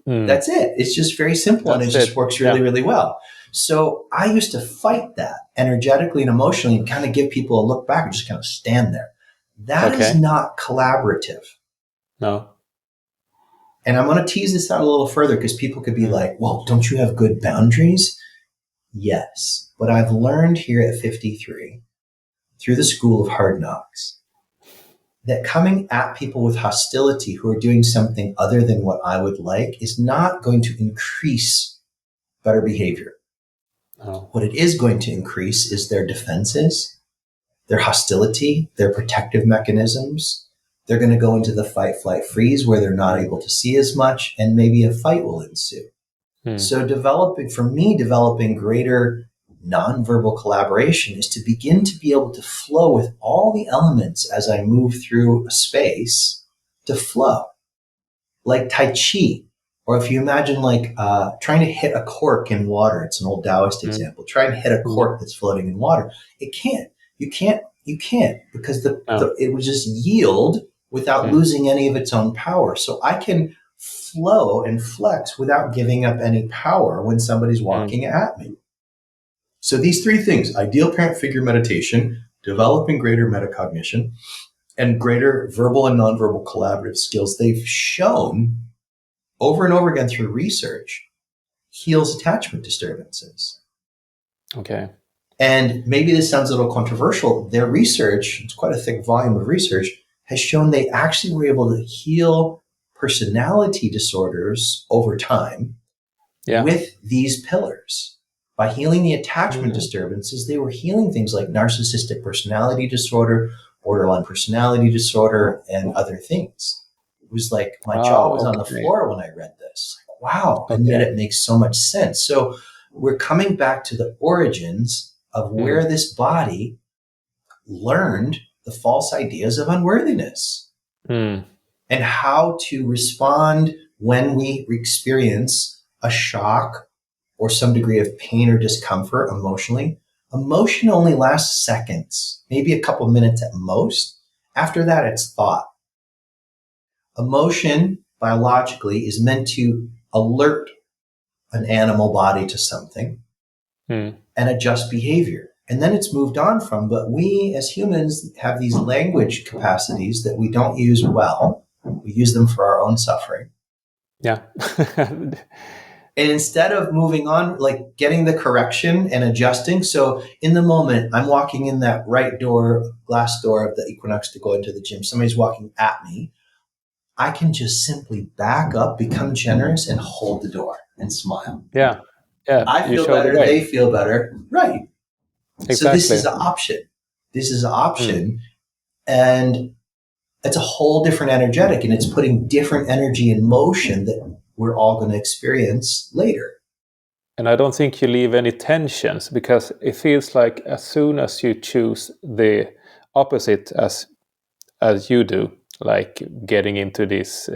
That's it. It's just very simple, and it just works really, really well. So I used to fight that energetically and emotionally and kind of give people a look back and just kind of stand there. That is not collaborative. No. And I'm going to tease this out a little further because people could be like, well, don't you have good boundaries? Yes. But I've learned here at 53, through the school of hard knocks, that coming at people with hostility who are doing something other than what I would like is not going to increase better behavior. Oh. What it is going to increase is their defenses, their hostility, their protective mechanisms. They're going to go into the fight, flight, freeze where they're not able to see as much, and maybe a fight will ensue. So developing greater nonverbal collaboration is to begin to be able to flow with all the elements as I move through a space, to flow. Like Tai Chi, or if you imagine like trying to hit a cork in water. It's an old Taoist example. Try and hit a cork that's floating in water. It can't. You can't because it would just yield without losing any of its own power. So I can flow and flex without giving up any power when somebody's walking at me. So these three things: ideal parent figure meditation, developing greater metacognition, and greater verbal and nonverbal collaborative skills, they've shown over and over again through research, heals attachment disturbances. Okay. And maybe this sounds a little controversial. Their research, it's quite a thick volume of research, has shown they actually were able to heal personality disorders over time with these pillars. By healing the attachment disturbances, they were healing things like narcissistic personality disorder, borderline personality disorder, and other things. It was like my jaw was on the floor when I read this. Wow. And yet it makes so much sense. So we're coming back to the origins of where this body learned the false ideas of unworthiness and how to respond when we experience a shock or some degree of pain or discomfort emotionally. Emotion only lasts seconds, maybe a couple minutes at most. After that, it's thought. Emotion, biologically, is meant to alert an animal body to something and adjust behavior. And then it's moved on from, but we as humans have these language capacities that we don't use well. We use them for our own suffering. Yeah. And instead of moving on, like getting the correction and adjusting. So in the moment, I'm walking in that right door, glass door of the Equinox to go into the gym. Somebody's walking at me. I can just simply back up, become generous, and hold the door and smile. Yeah. Yeah. I feel better. They feel better. Right. Exactly. So this is an option. This is an option. And it's a whole different energetic, and it's putting different energy in motion that we're all going to experience later. And I don't think you leave any tensions, because it feels like as soon as you choose the opposite as you do, like getting into this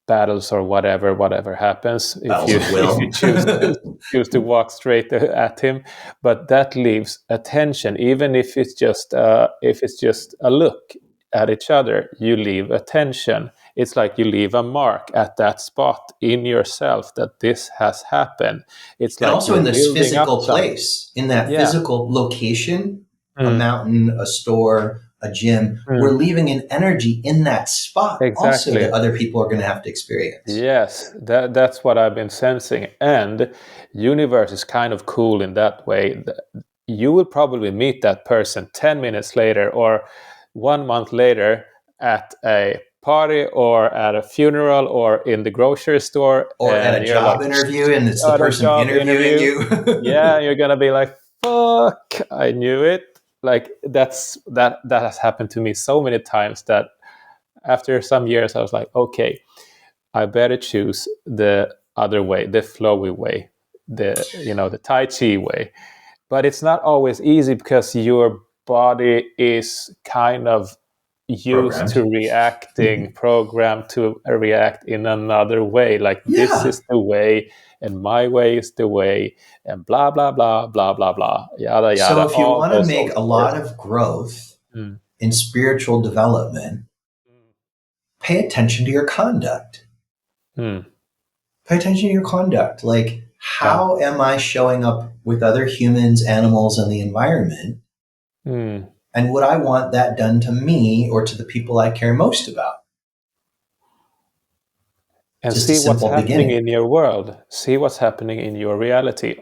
battles or whatever happens, if Battles you of if you will. choose to walk straight at him. But that leaves attention, even if it's just a look at each other. You leave attention. It's like you leave a mark at that spot in yourself that this has happened. It's And like also in you're this building up physical something. place, in that Yeah. physical location, a Mm. mountain, a store, a gym, we're Mm. leaving an energy in that spot also Exactly. that other people are going to have to experience. Yes, that's what I've been sensing. And universe is kind of cool in that way. You will probably meet that person 10 minutes later or 1 month later at a party or at a funeral or in the grocery store, Or at and a you're like, job interview and it's the at a person job interviewing interview. Yeah, you. you're gonna be like, fuck, I knew it. Like that has happened to me so many times that after some years I was like, okay, I better choose the other way, the flowy way, the Tai Chi way. But it's not always easy because your body is kind of used to Programmed. reacting, programmed to react in another way. Like this Yeah. is the way, and my way is the way, and blah blah blah blah blah blah, yada So yada. if you All want to those old make a lot stories. of growth Mm. in spiritual development, pay attention to your conduct. Mm. Pay attention to your conduct. Like, Yeah. how am I showing up with other humans, animals, and the environment? Mm. And would I want that done to me or to the people I care most about? And Just a see what's simple happening beginning. in your world. See what's happening in your reality.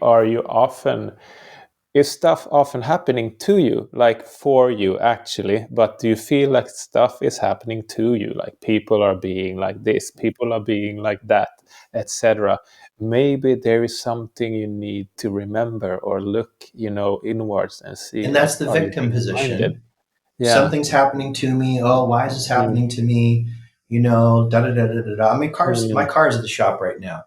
Is stuff often happening to you, like for you actually, but do you feel like stuff is happening to you, like people are being like this, people are being like that, etc.? Maybe there is something you need to remember or look, inwards and see, And like, that's the are you victim being blinded? position. Yeah. Something's happening to me. Oh, why is this Mm. happening to me? Da da da da da da. I mean, my Mm. car's at the shop right now.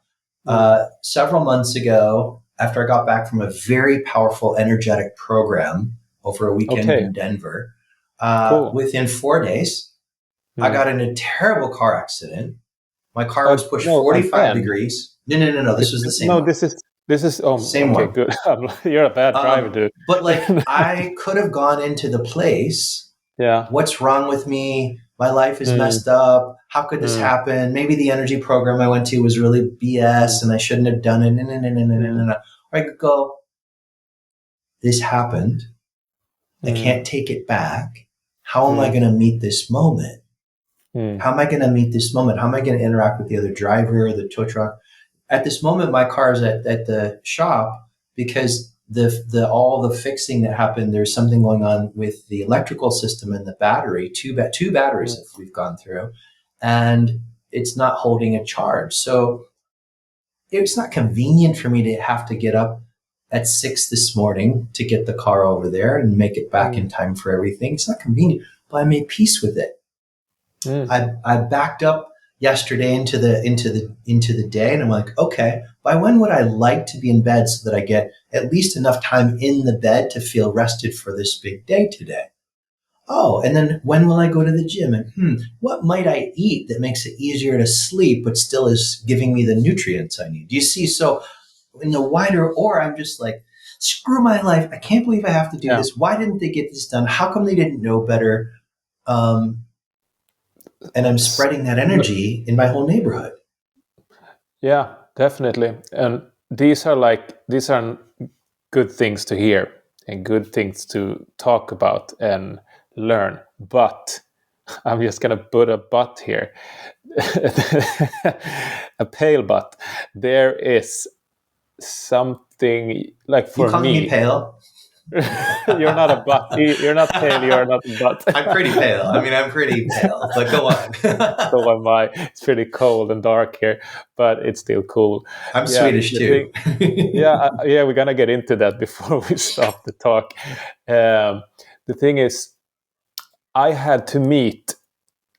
Mm. Several months ago, after I got back from a very powerful energetic program over a weekend Okay. in Denver, Cool. within 4 days, I Mm. got in a terrible car accident. My car was pushed No, 45 again. degrees. No. This was the same No, one. this is. Oh, Same okay, one. good. You're a bad driver, dude. But like, I could have gone into the place. Yeah. What's wrong with me? My life is Mm. messed up. How could this Mm. happen? Maybe the energy program I went to was really BS Mm. and I shouldn't have done it. Mm. Or I could go, this happened. I Mm. can't take it back. How am I Mm. going to meet this moment? Mm. How am I going to meet this moment? How am I going to interact with the other driver, the tow truck? At this moment, my car is at the shop because the all the fixing that happened, there's something going on with the electrical system and the battery. Two batteries Mm. that we've gone through, and it's not holding a charge. So it's not convenient for me to have to get up at 6 this morning to get the car over there and make it back Mm. in time for everything. It's not convenient, but I made peace with it. Mm. I backed up yesterday into the day, and I'm like, okay, by when would I like to be in bed so that I get at least enough time in the bed to feel rested for this big day today? Oh, and then when will I go to the gym? And what might I eat that makes it easier to sleep but still is giving me the nutrients I need? Do you see? So in the wider, or I'm just like, screw my life. I can't believe I have to do Yeah. this. Why didn't they get this done? How come they didn't know better? Um, and I'm S- spreading that n- energy in my whole neighborhood. Yeah, definitely. And these are good things to hear and good things to talk about and learn. But I'm just gonna put a but here, a pale but. There is something like You for calling me me. pale? You're not a butt. You're not pale. You're not a I'm pretty butt. pale. I mean, I'm pretty pale, but go on. So am I. It's pretty cold and dark here, but it's still cool. I'm Yeah, Swedish the thing. too. Yeah, yeah. We're gonna get into that before we stop the talk. The thing is, I had to meet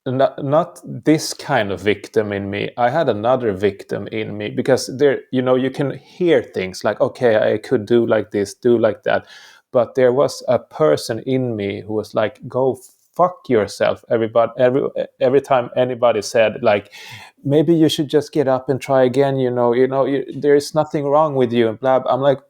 not this kind of victim in me. I had another victim in me because you can hear things like, okay, I could do like this, do like that, but there was a person in me who was like, go fuck yourself. Every time anybody said like, maybe you should just get up and try again, there is nothing wrong with you and blah, blah. I'm like,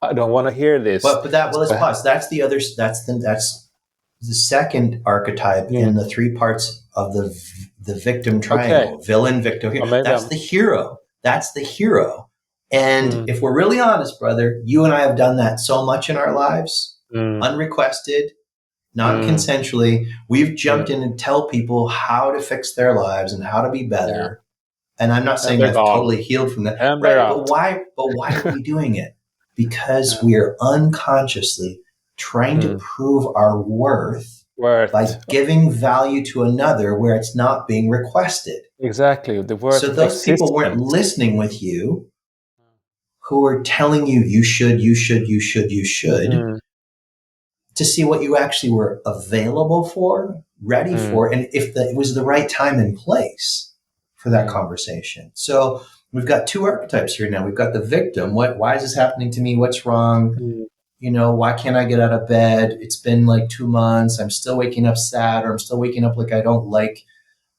I don't want to hear this. Let's pause. That's the second archetype in the three parts of the victim triangle. Okay. Villain, victim, hero. That's the hero. That's the hero. And if we're really honest, brother, you and I have done that so much in our lives, unrequested, non-consensually. We've jumped in and tell people how to fix their lives and how to be better. Yeah. And I'm not saying I've totally healed from that. And right, but why are we doing it? Because we are unconsciously trying to prove our worth by giving value to another where it's not being requested. Exactly. The worth. So those people weren't listening with you, who were telling you, you should, to see what you actually were available for, ready for, and if it was the right time and place for that conversation. So we've got two archetypes here now. We've got the victim. Why is this happening to me? What's wrong? Why can't I get out of bed? It's been like 2 months. I'm still waking up sad, or I'm still waking up like I don't like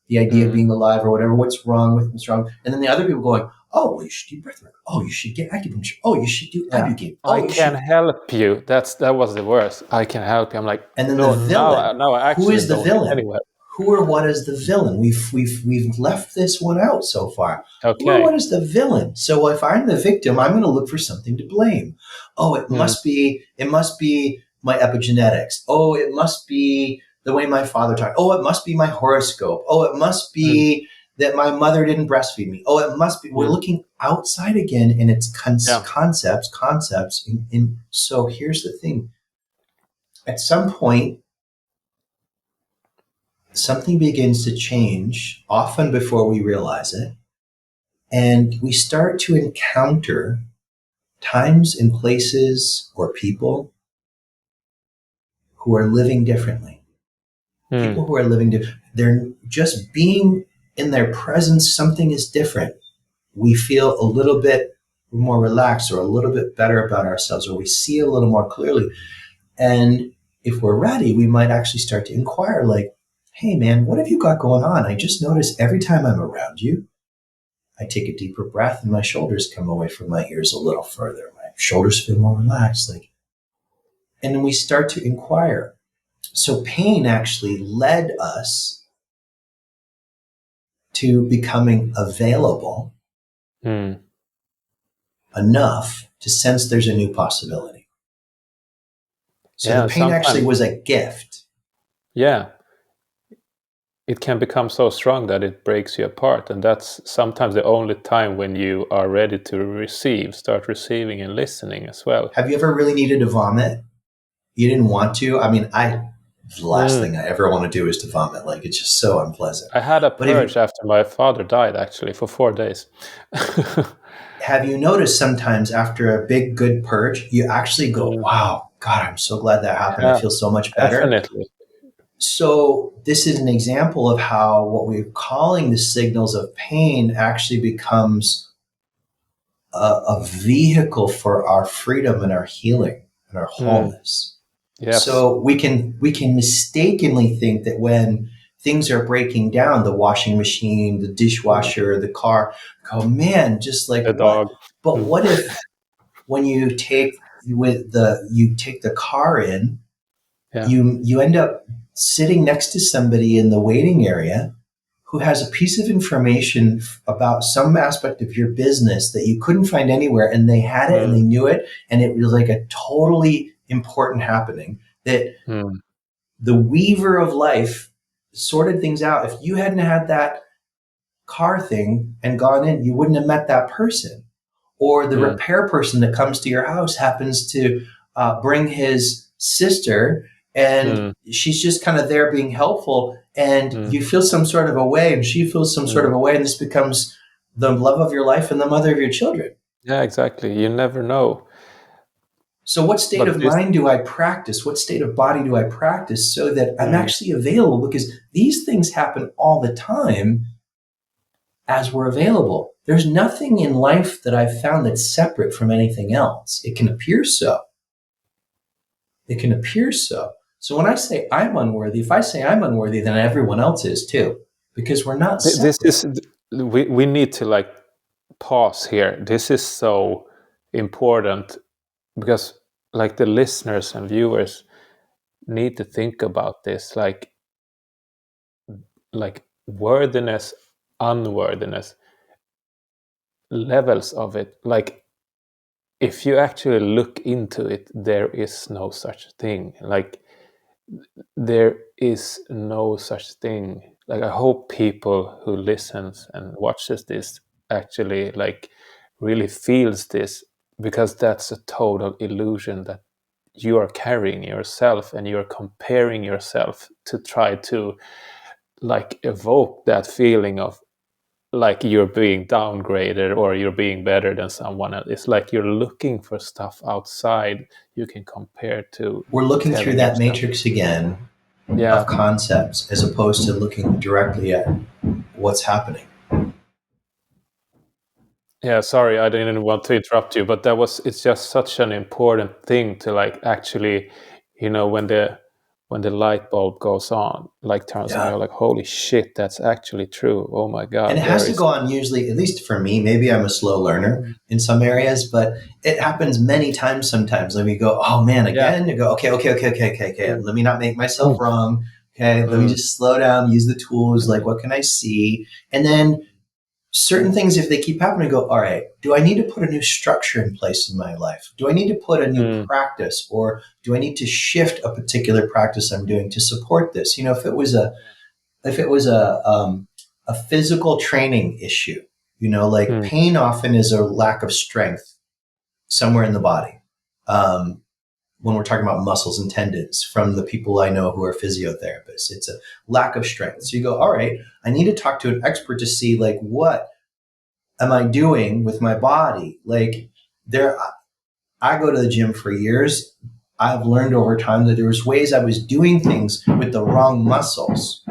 the idea of being alive or whatever. What's wrong with what's wrong? And then the other people going, oh, well, you should do breath work. Oh, you should get acupuncture. Oh, you should do ibuprofen. Oh, I can help you. That was the worst. I can help you. I'm like, and then the villain. No, I actually who is the villain? Anyway. Who or what is the villain? We've left this one out so far. Okay. Who or what is the villain? So if I'm the victim, I'm going to look for something to blame. Oh, it must be my epigenetics. Oh, it must be the way my father talked. Oh, it must be my horoscope. Oh, it must be that my mother didn't breastfeed me. Oh, it must be. We're looking outside again, and it's concepts. And so here's the thing. At some point, something begins to change, often before we realize it, and we start to encounter times and places or people who are living differently. People who are living different. They're just being in their presence, something is different. We feel a little bit more relaxed or a little bit better about ourselves, or we see a little more clearly. And if we're ready, we might actually start to inquire like, hey man, what have you got going on? I just notice every time I'm around you, I take a deeper breath and my shoulders come away from my ears a little further. My shoulders feel more relaxed. And then we start to inquire. So pain actually led us to becoming available enough to sense there's a new possibility. So the pain actually was a gift. Yeah. It can become so strong that it breaks you apart. And that's sometimes the only time when you are ready to start receiving and listening as well. Have you ever really needed to vomit? You didn't want to? I mean, the last thing I ever want to do is to vomit. Like, it's just so unpleasant. I had a purge after my father died, actually, for 4 days. Have you noticed sometimes after a big, good purge, you actually go, wow, God, I'm so glad that happened. I feel so much better. Definitely. So this is an example of how what we're calling the signals of pain actually becomes a vehicle for our freedom and our healing and our wholeness. Yes. So we can mistakenly think that when things are breaking down, the washing machine, the dishwasher, the car, oh man, just like the dog. But what if when you take the car in, you end up sitting next to somebody in the waiting area who has a piece of information about some aspect of your business that you couldn't find anywhere, and they had it and they knew it, and it was like a totally important happening that the weaver of life sorted things out. If you hadn't had that car thing and gone in, you wouldn't have met that person. Or the repair person that comes to your house happens to bring his sister, and she's just kind of there being helpful, and you feel some sort of a way, and she feels some sort of a way, and this becomes the love of your life and the mother of your children. Yeah, exactly. You never know. So what state of mind do I practice? What state of body do I practice so that I'm actually available? Because these things happen all the time as we're available. There's nothing in life that I've found that's separate from anything else. It can appear so. So when I say I'm unworthy, if I say I'm unworthy, then everyone else is too, because we're not This separate. is we need to like pause here. This is so important because like the listeners and viewers need to think about this, like worthiness, unworthiness, levels of it. Like if you actually look into it, there is no such thing. Like there is no such thing. Like I hope people who listens and watches this actually like really feels this, because that's a total illusion that you are carrying yourself and you're comparing yourself to try to like evoke that feeling of like you're being downgraded or you're being better than someone else. It's like you're looking for stuff outside you can compare to We're looking through telling that yourself. matrix again of Yeah. concepts as opposed to looking directly at what's happening. Yeah, sorry, I didn't want to interrupt you, but it's just such an important thing to like actually, when the light bulb goes on, like turns on, Yeah. you're like, holy shit, that's actually true. Oh my And God, it there has to is. go on usually, at least for me, maybe I'm a slow learner Mm. in some areas, but it happens many times sometimes. Let me go, oh man, Yeah. again? You go, okay. Mm. Let me not make myself Mm. wrong. Okay, let me Mm. just slow down, use the tools, like Mm. what can I see? And then certain things, if they keep happening, go, all right, do I need to put a new structure in place in my life? Do I need to put a new Mm. practice, or do I need to shift a particular practice I'm doing to support this? If it was a physical training issue, like Mm. pain often is a lack of strength somewhere in the body. Um, when we're talking about muscles and tendons, from the people I know who are physiotherapists, it's a lack of strength. So you go, all right, I need to talk to an expert to see like what am I doing with my body? Like there, I go to the gym for years. I've learned over time that there was ways I was doing things with the wrong muscles.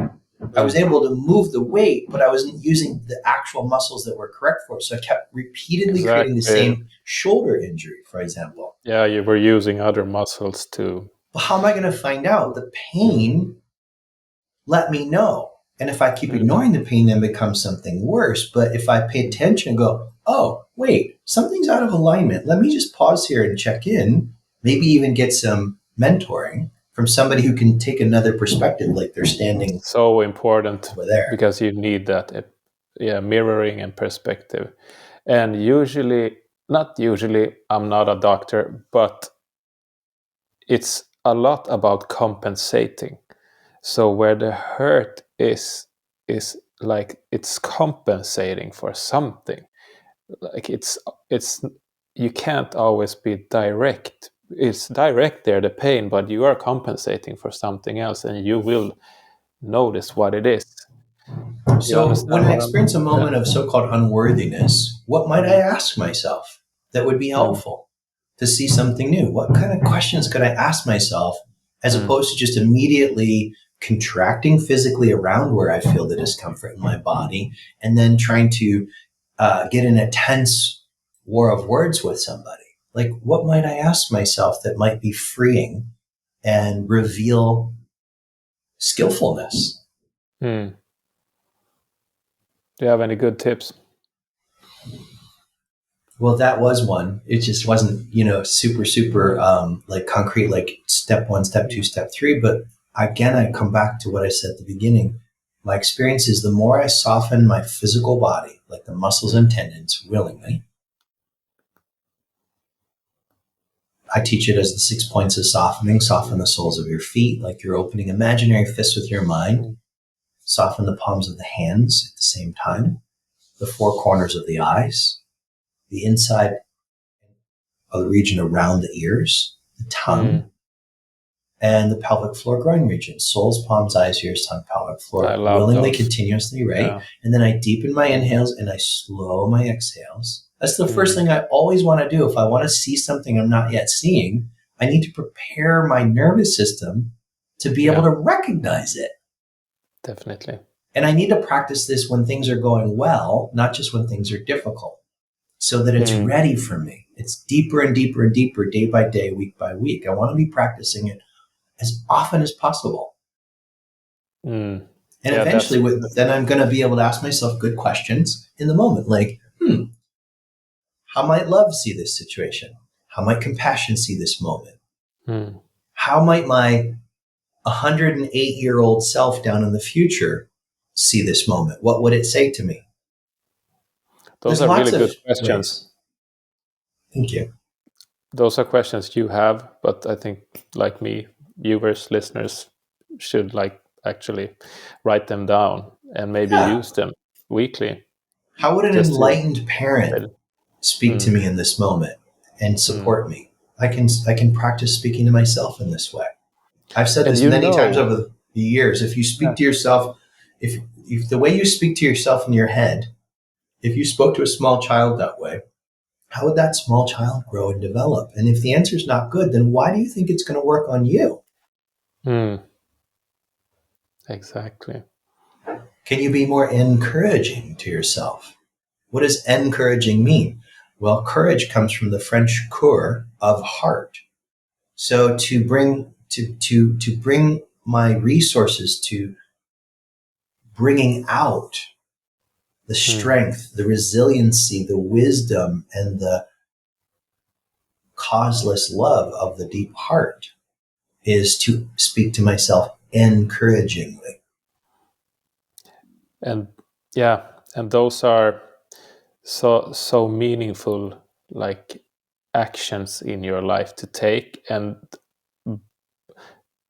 I was Mm. able to move the weight, but I wasn't using the actual muscles that were correct for it. So I kept repeatedly creating the Exactly. same shoulder injury, for example. Yeah, you were using other muscles to. But how am I going to find out? The Mm. pain let me know. And if I keep Mm. ignoring the pain, then it becomes something worse. But if I pay attention and go, oh, wait, something's out of alignment. Let me just pause here and check in, maybe even get some mentoring from somebody who can take another perspective, like they're standing So important, over there. because you need that, yeah, mirroring and perspective. And usually, not usually, I'm not a doctor, but it's a lot about compensating. So where the hurt is like it's compensating for something. Like it's you can't always be direct. It's direct there, the pain, but you are compensating for something else, and you will notice what it is. You So when understand I what I'm? experience a Yeah. moment of so-called unworthiness, what might I Mm. ask myself that would be Mm. helpful to see something new? What kind of questions could I ask myself as Mm. opposed to just immediately contracting physically around where I feel the discomfort in my body and then trying to get in a tense war of words with somebody? Like, what might I ask myself that might be freeing and reveal skillfulness? Mm. Do you have any good tips? Well, that was one. It just wasn't, super, like concrete, like step one, step two, Mm. step three. But again, I come back to what I said at the beginning. My experience is the more I soften my physical body, like the muscles and tendons, willingly, I teach it as the 6 points of softening. Soften the soles of your feet, like you're opening imaginary fists with your mind. Mm. Soften the palms of the hands at the same time. The four corners of the eyes, the inside of the region around the ears, the tongue, Mm. and the pelvic floor groin region. Soles, palms, eyes, ears, tongue, pelvic I floor, love willingly, those. continuously, right? Yeah. And then I deepen my inhales and I slow my exhales. That's the first Mm. thing I always want to do. If I want to see something I'm not yet seeing, I need to prepare my nervous system to be able Yeah, to recognize it. definitely. And I need to practice this when things are going well, not just when things are difficult, so that it's Mm. ready for me. It's deeper and deeper and deeper, day by day, week by week. I want to be practicing it as often as possible. Mm. And Yeah, eventually, then I'm going to be able to ask myself good questions in the moment, like, how might love see this situation? How might compassion see this moment? mm. How might my 108-year-old self down in the future see this moment? What would it say to me? Those There's are really lots good of questions. ways. Thank you. Those are questions you have, but I think, like me, viewers, listeners should like actually write them down and maybe Yeah. use them weekly, How would an just to. enlightened parent speak to Mm, me in this moment and mm. support me? I can practice speaking to myself in this way. I've said And this many times over the years. If you yeah, speak to yourself, if the way you speak to yourself in your head, if you spoke to a small child that way, how would that small child grow and develop? And if the answer is not good, then why do you think it's going to work on you? mm, exactly. Can you be more encouraging to yourself? What does encouraging mean? Well, courage comes from the French coeur of heart. So to bring my resources to bringing out the Mm. strength, the resiliency, the wisdom, and the causeless love of the deep heart is to speak to myself encouragingly. And yeah, and those are so meaningful, like actions in your life to take, and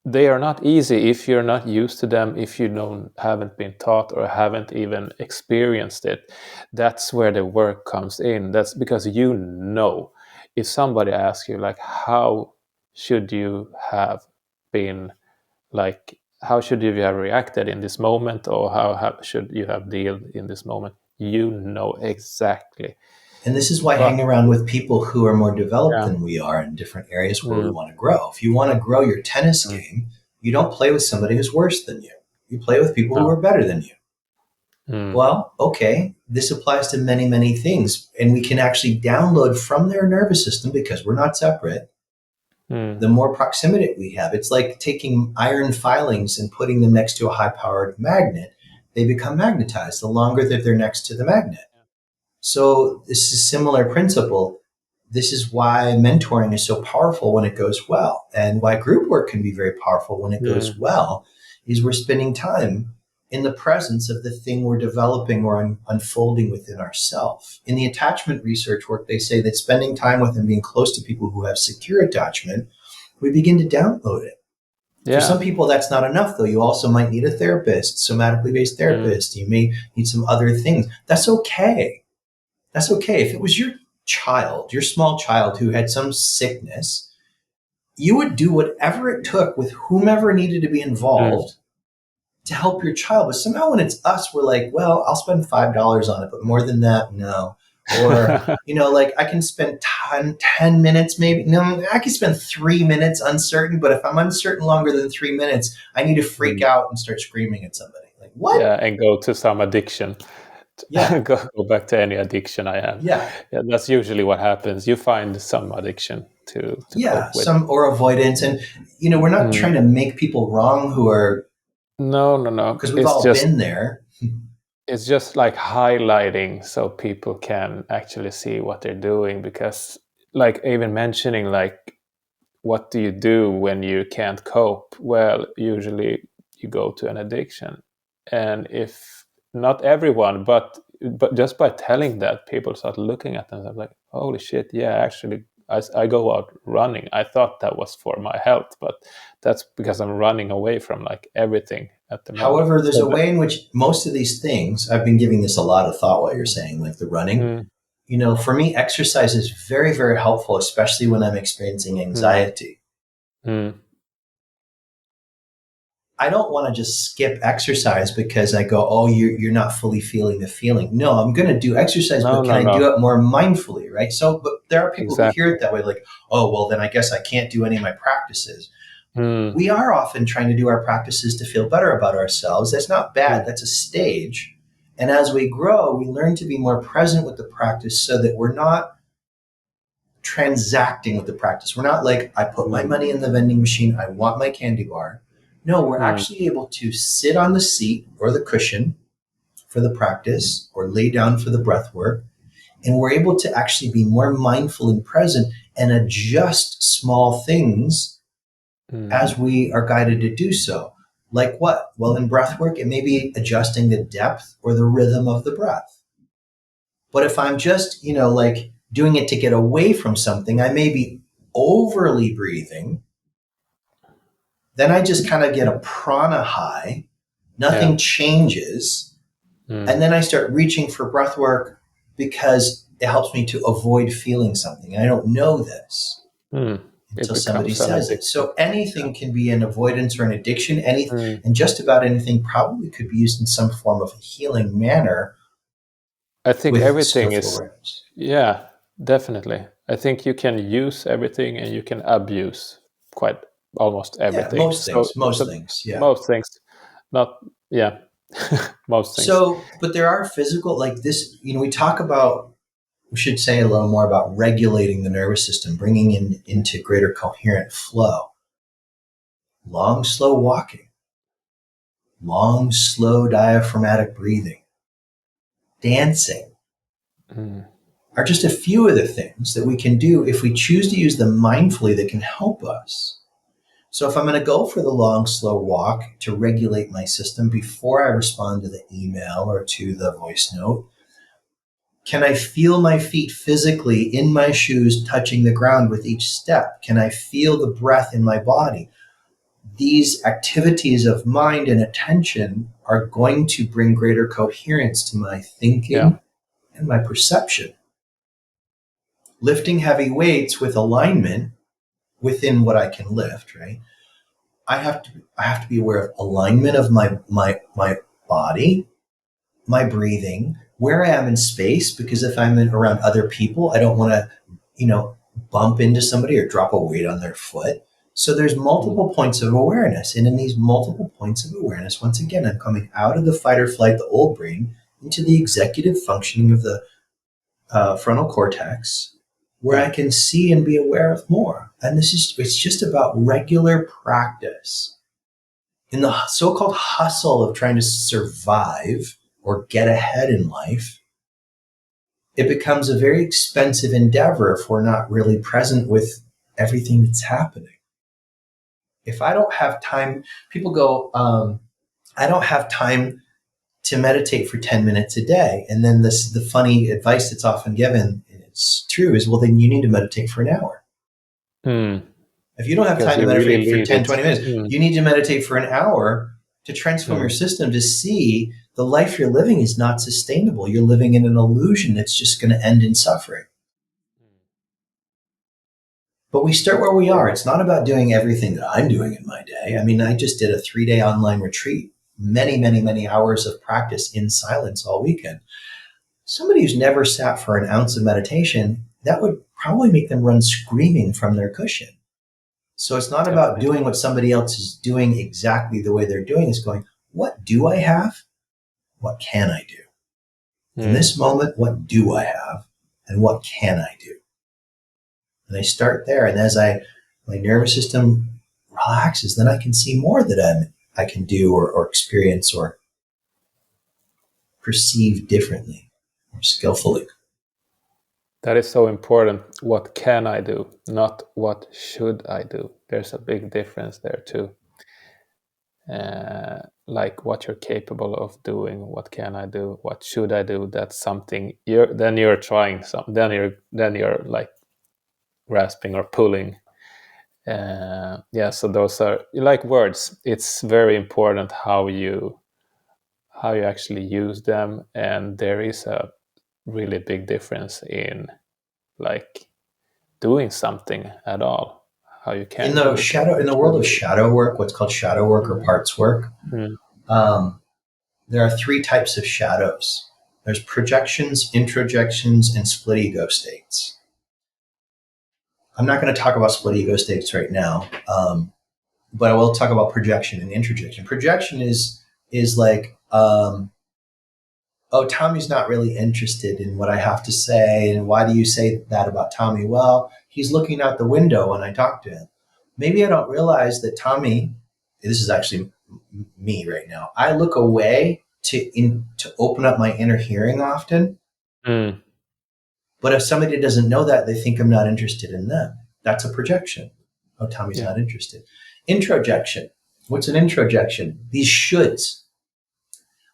they are not easy if you're not used to them, if you haven't been taught or haven't even experienced it. That's where the work comes in. That's because if somebody asks you like, how should you have been, like, how should you have reacted in this moment, or should you have dealt in this moment, exactly. And this is why But hang around with people who are more developed yeah. than we are in different areas where we Mm, want to grow. If you want to grow your tennis mm, game, you don't play with somebody who's worse than you. You play with people who no. are better than you. Mm, Well, okay, this applies to many, many things. And we can actually download from their nervous system, because we're not separate, mm, the more proximity we have. It's like taking iron filings and putting them next to a high powered magnet. They become magnetized the longer that they're next to the magnet. So this is a similar principle. This is why mentoring is so powerful when it goes well, and why group work can be very powerful when it goes mm, well, is we're spending time in the presence of the thing we're developing or unfolding within ourselves. In the attachment research work, they say that spending time with and being close to people who have secure attachment, we begin to download it. For some yeah. people, that's not enough, though. You also might need a therapist, somatically based Mm, therapist. You may need some other things. That's okay. That's okay. If it was your child, your small child who had some sickness, you would do whatever it took with whomever needed to be mm. involved to help your child. But somehow when it's us, we're like, well, I'll spend $5 on it, but more than that, no. Or, like I can spend 10 minutes, maybe. No, I can spend 3 minutes uncertain, but if I'm uncertain longer than 3 minutes, I need to freak Mm. out and start screaming at somebody. Like, what? Yeah, and go to some addiction. Yeah, Go back to any addiction I have. yeah. Yeah, that's usually what happens. You find some addiction to Yeah, cope with. some or avoidance. And, we're not Mm. trying to make people wrong who are, No, no, no. because we've all been there. It's just like highlighting so people can actually see what they're doing, because like even mentioning like, what do you do when you can't cope? Well, usually you go to an addiction. And if not everyone, but just by telling that, people start looking at them like, holy shit, yeah, actually, I go out running. I thought that was for my health, but that's because I'm running away from like everything at the moment. However, there's So a way in which most of these things, I've been giving this a lot of thought while you're saying, like the running. mm, For me, exercise is very, very helpful, especially when I'm experiencing mm, anxiety. mm. I don't want to just skip exercise because I go, oh, you're not fully feeling the feeling. No, I'm going to do exercise, No, but can no, I no. do it more mindfully, right? So, but there are people who hear Exactly. it that way, like, oh, well, then I guess I can't do any of my practices. Mm, We are often trying to do our practices to feel better about ourselves. That's not bad. mm, That's a stage. And as we grow, we learn to be more present with the practice so that we're not transacting with the practice. We're not like, I put my money in the vending machine, I want my candy bar. No, we're actually able to sit on the seat or the cushion for the practice or lay down for the breath work. And we're able to actually be more mindful and present and adjust small things as we are guided to do so. Like what? Well, in breath work, it may be adjusting the depth or the rhythm of the breath. But if I'm just, like doing it to get away from something, I may be overly breathing. Then I just kind of get a prana high. Nothing changes. And then I start reaching for breath work because it helps me to avoid feeling something. I don't know this until somebody says it. So anything can be an avoidance or an addiction. And just about anything probably could be used in some form of a healing manner. I think everything is, definitely. I think you can use everything and you can abuse quite almost everything. Most things. Most things. Not, most things. So, but there are physical, like this, we talk about, we should say a little more about regulating the nervous system, bringing into greater coherent flow. Long, slow walking. Long, slow diaphragmatic breathing. Dancing. Are just a few of the things that we can do if we choose to use them mindfully that can help us. So if I'm going to go for the long, slow walk to regulate my system before I respond to the email or to the voice note, can I feel my feet physically in my shoes touching the ground with each step? Can I feel the breath in my body? These activities of mind and attention are going to bring greater coherence to my thinking and my perception. Lifting heavy weights with alignment within what I can lift, right? I have to be aware of alignment of my body, my breathing, where I am in space, because if I'm around other people, I don't want to, bump into somebody or drop a weight on their foot. So there's multiple points of awareness. And in these multiple points of awareness, once again, I'm coming out of the fight or flight, the old brain, into the executive functioning of the frontal cortex, where I can see and be aware of more. And it's just about regular practice. In the so-called hustle of trying to survive or get ahead in life, it becomes a very expensive endeavor if we're not really present with everything that's happening. If I don't have time, people go, I don't have time to meditate for 10 minutes a day. And then the funny advice that's often given, and it's true, is, well, then you need to meditate for an hour. If you don't have time to meditate for 10, 20 minutes, you need to meditate for an hour to transform your system, to see the life you're living is not sustainable. You're living in an illusion that's just going to end in suffering. But we start where we are. It's not about doing everything that I'm doing in my day. I mean, I just did a 3-day online retreat, many, many, many hours of practice in silence all weekend. Somebody who's never sat for an ounce of meditation, that would probably make them run screaming from their cushion. So it's not about doing what somebody else is doing exactly the way they're doing. It's going, what do I have? What can I do? In this moment, what do I have? And what can I do? And I start there. And as my nervous system relaxes, then I can see more that I can do or experience or perceive differently or skillfully. That is so important. What can I do? Not what should I do? There's a big difference there too. Like what you're capable of doing. What can I do? What should I do? That's something you're trying some. Then you're like grasping or pulling. So those are like words. It's very important how you actually use them, and there is a really big difference in like doing something at all. How you can in the world of shadow work, what's called shadow work or parts work. There are 3 types of shadows. There's projections, introjections, and split ego states. I'm not going to talk about split ego states right now, but I will talk about projection and introjection. Projection is like oh, Tommy's not really interested in what I have to say. And why do you say that about Tommy? Well, he's looking out the window when I talk to him. Maybe I don't realize that Tommy, this is actually me right now. I look away to open up my inner hearing often. Mm. But if somebody doesn't know that, they think I'm not interested in them. That's a projection. Oh, Tommy's Yeah. not interested. Introjection. What's an introjection? These shoulds.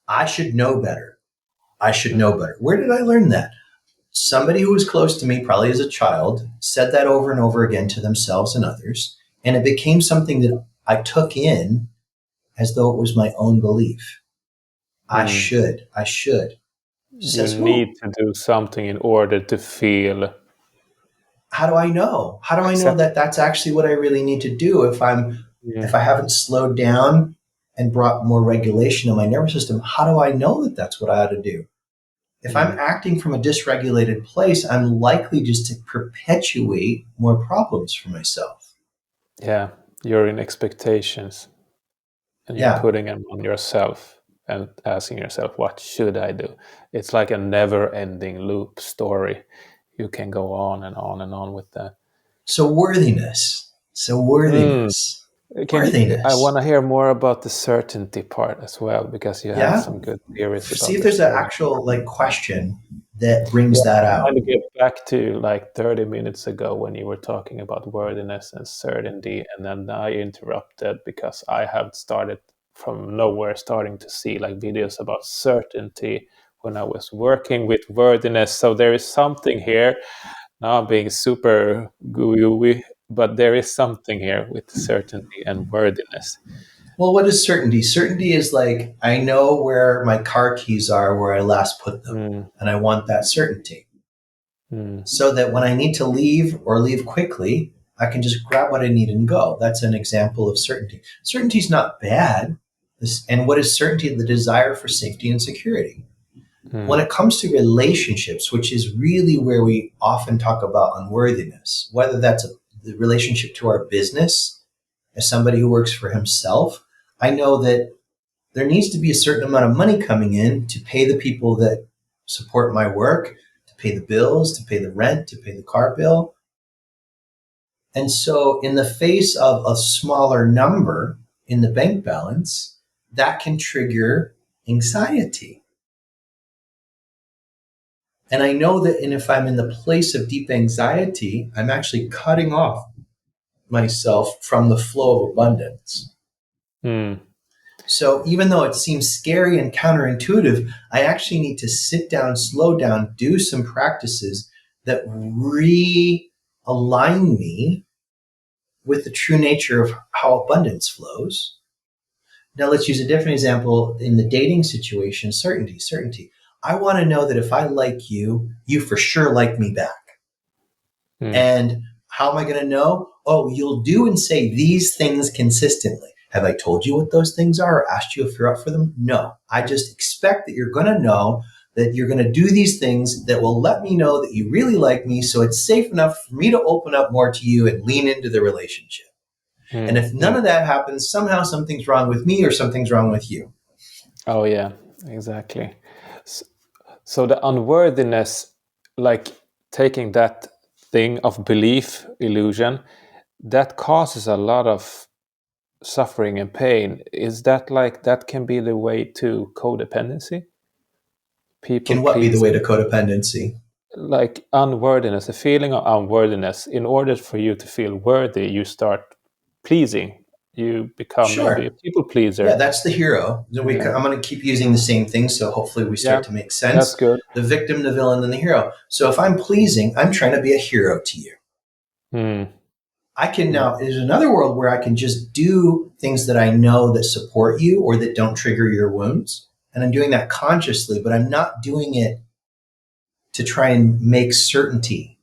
I should know better. I should know better. Where did I learn that? Somebody who was close to me, probably as a child, said that over and over again to themselves and others. And it became something that I took in as though it was my own belief. I should. I should. You Says need who? to do something in order to feel How do I know? How do I know accepted. that that's actually what I really need to do if I haven't slowed down and brought more regulation in my nervous system? How do I know that that's what I ought to do? If I'm acting from a dysregulated place, I'm likely just to perpetuate more problems for myself. Yeah, you're in expectations and you're Yeah. putting them on yourself and asking yourself, what should I do? It's like a never ending loop story. You can go on and on and on with that. So worthiness. So Mm. worthiness. I Worthiness. want to hear more about the certainty part as well, because you have Yeah. some good theories See about if the there's an certainty. actual question that Yeah, brings that I'm trying out. to get back to like 30 minutes ago when you were talking about worthiness and certainty, and then I interrupted because I have started from nowhere starting to see like videos about certainty when I was working with worthiness. So there is something here. Now I'm being super gooey, but there is something here with certainty and worthiness. Well, what is certainty? Certainty is like, I know where my car keys are where I last put them, Mm, and I want that certainty. mm, So that when I need to leave or leave quickly, I can just grab what I need and go. That's an example of certainty. Certainty is not bad. And what is certainty? The desire for safety and security. When mm, it comes to relationships, which is really where we often talk about unworthiness, whether that's the relationship to our business, as somebody who works for himself, I know that there needs to be a certain amount of money coming in to pay the people that support my work, to pay the bills, to pay the rent, to pay the car bill. And so, in the face of a smaller number in the bank balance, that can trigger anxiety. And I know that, and if I'm in the place of deep anxiety, I'm actually cutting off myself from the flow of abundance. mm. So even though it seems scary and counterintuitive, I actually need to sit down, slow down, do some practices that realign me with the true nature of how abundance flows. Now let's use a different example in the dating situation. Certainty, certainty. I want to know that if I like you, you for sure like me back. Mm. And how am I going to know? Oh, you'll do and say these things consistently. Have I told you what those things are or asked you if you're up for them? No. I just expect that you're going to know that you're going to do these things that will let me know that you really like me. So it's safe enough for me to open up more to you and lean into the relationship. And Mm, if none mm. of that happens, somehow something's wrong with me or something's wrong with you. Oh yeah, exactly. S- So the unworthiness, like taking that thing of belief illusion, that causes a lot of suffering and pain. Is that like that can be the way to codependency? People Can what be the way to pleasing, codependency? like unworthiness, a feeling of unworthiness. In order for you to feel worthy, you start pleasing. You become maybe a Sure. people Yeah, pleaser. that's the hero. Yeah, I'm going to keep using the same thing, so hopefully we yeah, start to make that's sense. good. The victim, the villain, and the hero. So if I'm pleasing, I'm trying to be a hero to you. Mm, I can mm, now, there's another world where I can just do things that I know that support you or that don't trigger your wounds. And I'm doing that consciously, but I'm not doing it to try and make certainty.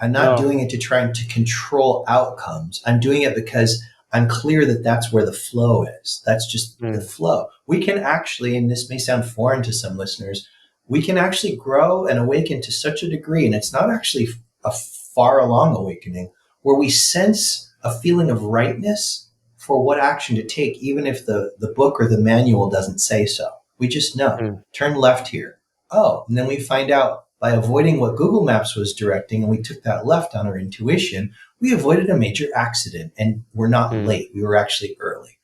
I'm not no. doing it to try to control outcomes. I'm doing it because I'm clear that that's where the flow is. That's just the Mm, flow. We can actually, and this may sound foreign to some listeners, we can actually grow and awaken to such a degree, and it's not actually a far along awakening, where we sense a feeling of rightness for what action to take, even if the book or the manual doesn't say so. We just know. Mm. Turn left here. Oh, and then we find out by avoiding what Google Maps was directing, and we took that left on our intuition, we avoided a major accident and we're not Mm. late. We were actually early.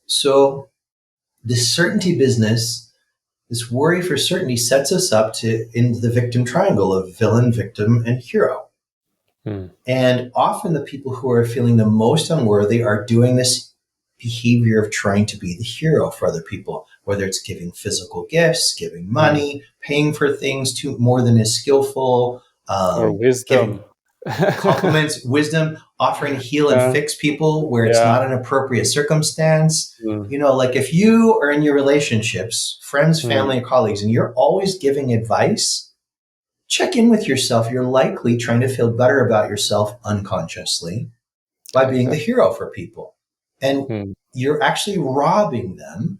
So this certainty business, this worry for certainty sets us up to in the victim triangle of villain, victim, and hero. Mm. And often the people who are feeling the most unworthy are doing this behavior of trying to be the hero for other people, whether it's giving physical gifts, giving Mm. money, paying for things to more than is skillful, Or giving wisdom. compliments, wisdom, offering to heal and Yeah. fix people where it's Yeah. not an appropriate circumstance. Mm. You know, like if you are in your relationships, friends, Mm. family, or colleagues, and you're always giving advice, check in with yourself. You're likely trying to feel better about yourself unconsciously by being the Exactly. hero for people. And Mm. you're actually robbing them,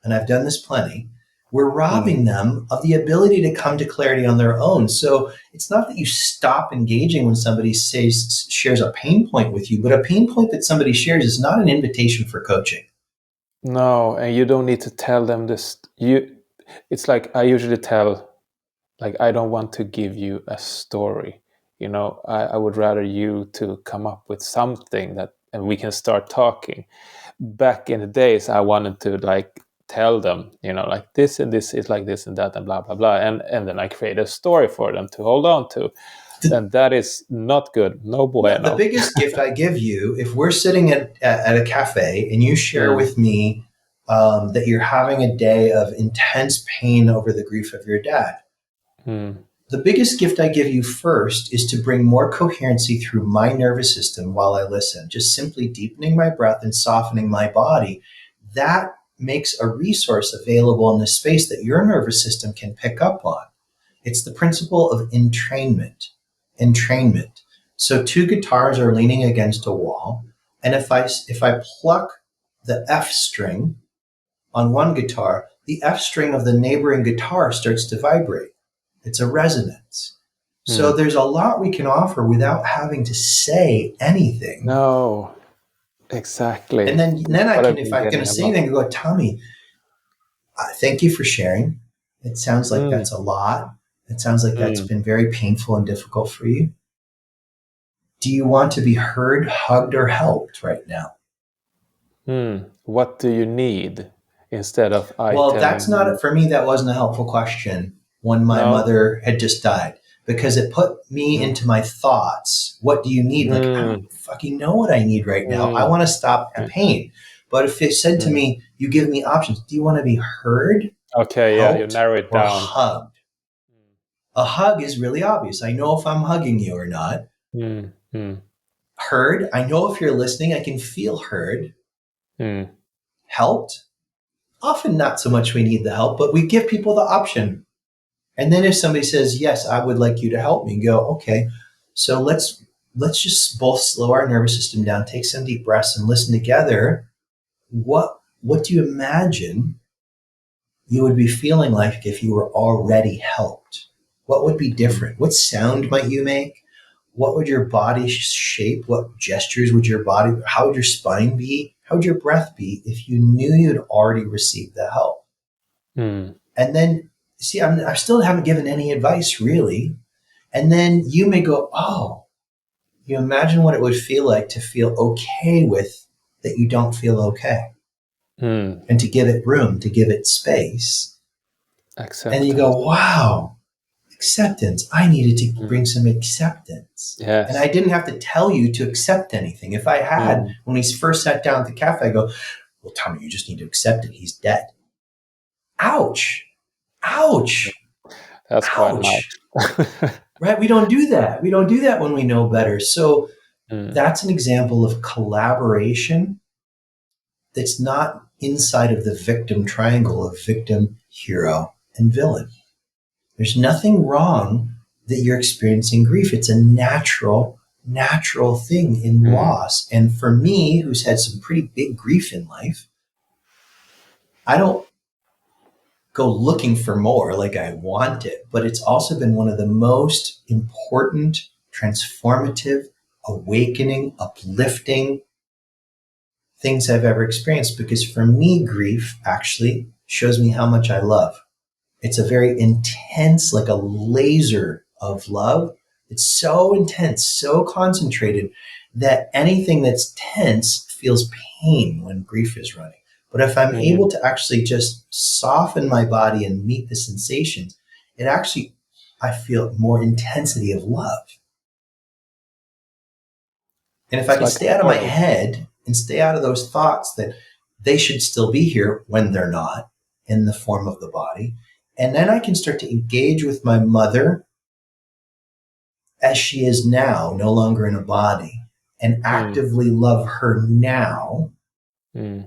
and I've done this plenty, we're Mm. robbing them of the ability to come to clarity on their own. So it's not that you stop engaging when somebody shares a pain point with you, but a pain point that somebody shares is not an invitation for coaching. No, and you don't need to tell them this. It's like I usually tell, like, I don't want to give you a story. I would rather you to come up with something that, and we can start talking. Back in the days, I wanted to like tell them, like this and this is like this and that and blah blah blah, and then I create a story for them to hold on to, and that is not good. No No, the bueno. biggest gift I give you, if we're sitting at a cafe and you share Mm. with me that you're having a day of intense pain over the grief of your dad, Mm. the biggest gift I give you first is to bring more coherency through my nervous system while I listen, just simply deepening my breath and softening my body. That makes a resource available in the space that your nervous system can pick up on. It's the principle of entrainment. Entrainment. So two guitars are leaning against a wall, and if I pluck the F string on one guitar, the F string of the neighboring guitar starts to vibrate. It's a resonance. So Mm. there's a lot we can offer without having to say anything. No, exactly. And then I What can, I've if been I'm going getting to a say lot. anything, I go, Tommy, thank you for sharing. It sounds like Mm. that's a lot. It sounds like that's Mm. been very painful and difficult for you. Do you want to be heard, hugged, or helped right now? Mm. What do you need instead of I Well, that's telling you? not, for me, that wasn't a helpful question when my No. mother had just died because it put me Mm. into my thoughts. What do you need? Like, I Mm. don't fucking know what I need right now. I Mm. want to stop the Okay. pain. But if it said to Mm. me, you give me options, do you want to be heard, Okay, yeah, you helped, narrow it or down. hugged? A hug is really obvious. I know if I'm hugging you or not. Mm. Mm. Heard, I know if you're listening, I can feel heard. Mm. Helped, often not so much we need the help, but we give people the option. And then if somebody says, yes, I would like you to help me, go, okay, so let's just both slow our nervous system down, take some deep breaths and listen together. What do you imagine you would be feeling like if you were already helped? What would be Mm. different? What sound might you make? What would your body shape? What gestures would your body, how would your spine be? How would your breath be if you knew you'd already received the help? Mm. And then, see, I still haven't given any advice really. And then you may go, oh, you imagine what it would feel like to feel okay with that you don't feel okay Mm. and to give it room, to give it space. And you Acceptance. go, wow, acceptance. I needed to Mm. bring some acceptance. And I Yes. didn't have to tell you to accept anything. If I had, Mm. when we first sat down at the cafe, I go, well, Tommy, you just need to accept it. He's dead. Ouch. Ouch. That's quite Ouch. nice. Right? We don't do that. We don't do that when we know better. So Mm. that's an example of collaboration that's not inside of the victim triangle of victim, hero, and villain. There's nothing wrong that you're experiencing grief. It's a natural thing in Mm. loss. And for me, who's had some pretty big grief in life, I don't go looking for more like I want it, but it's also been one of the most important, transformative, awakening, uplifting things I've ever experienced because for me, grief actually shows me how much I love. It's a very intense, like a laser of love. It's so intense, so concentrated that anything that's tense feels pain when grief is running. But if I'm able to actually just soften my body and meet the sensations, it actually, I feel more intensity of love. And if I It's can like stay a out of my portal. head and stay out of those thoughts that they should still be here when they're not in the form of the body, and then I can start to engage with my mother as she is now, no longer in a body, and Mm. actively love her now Mm.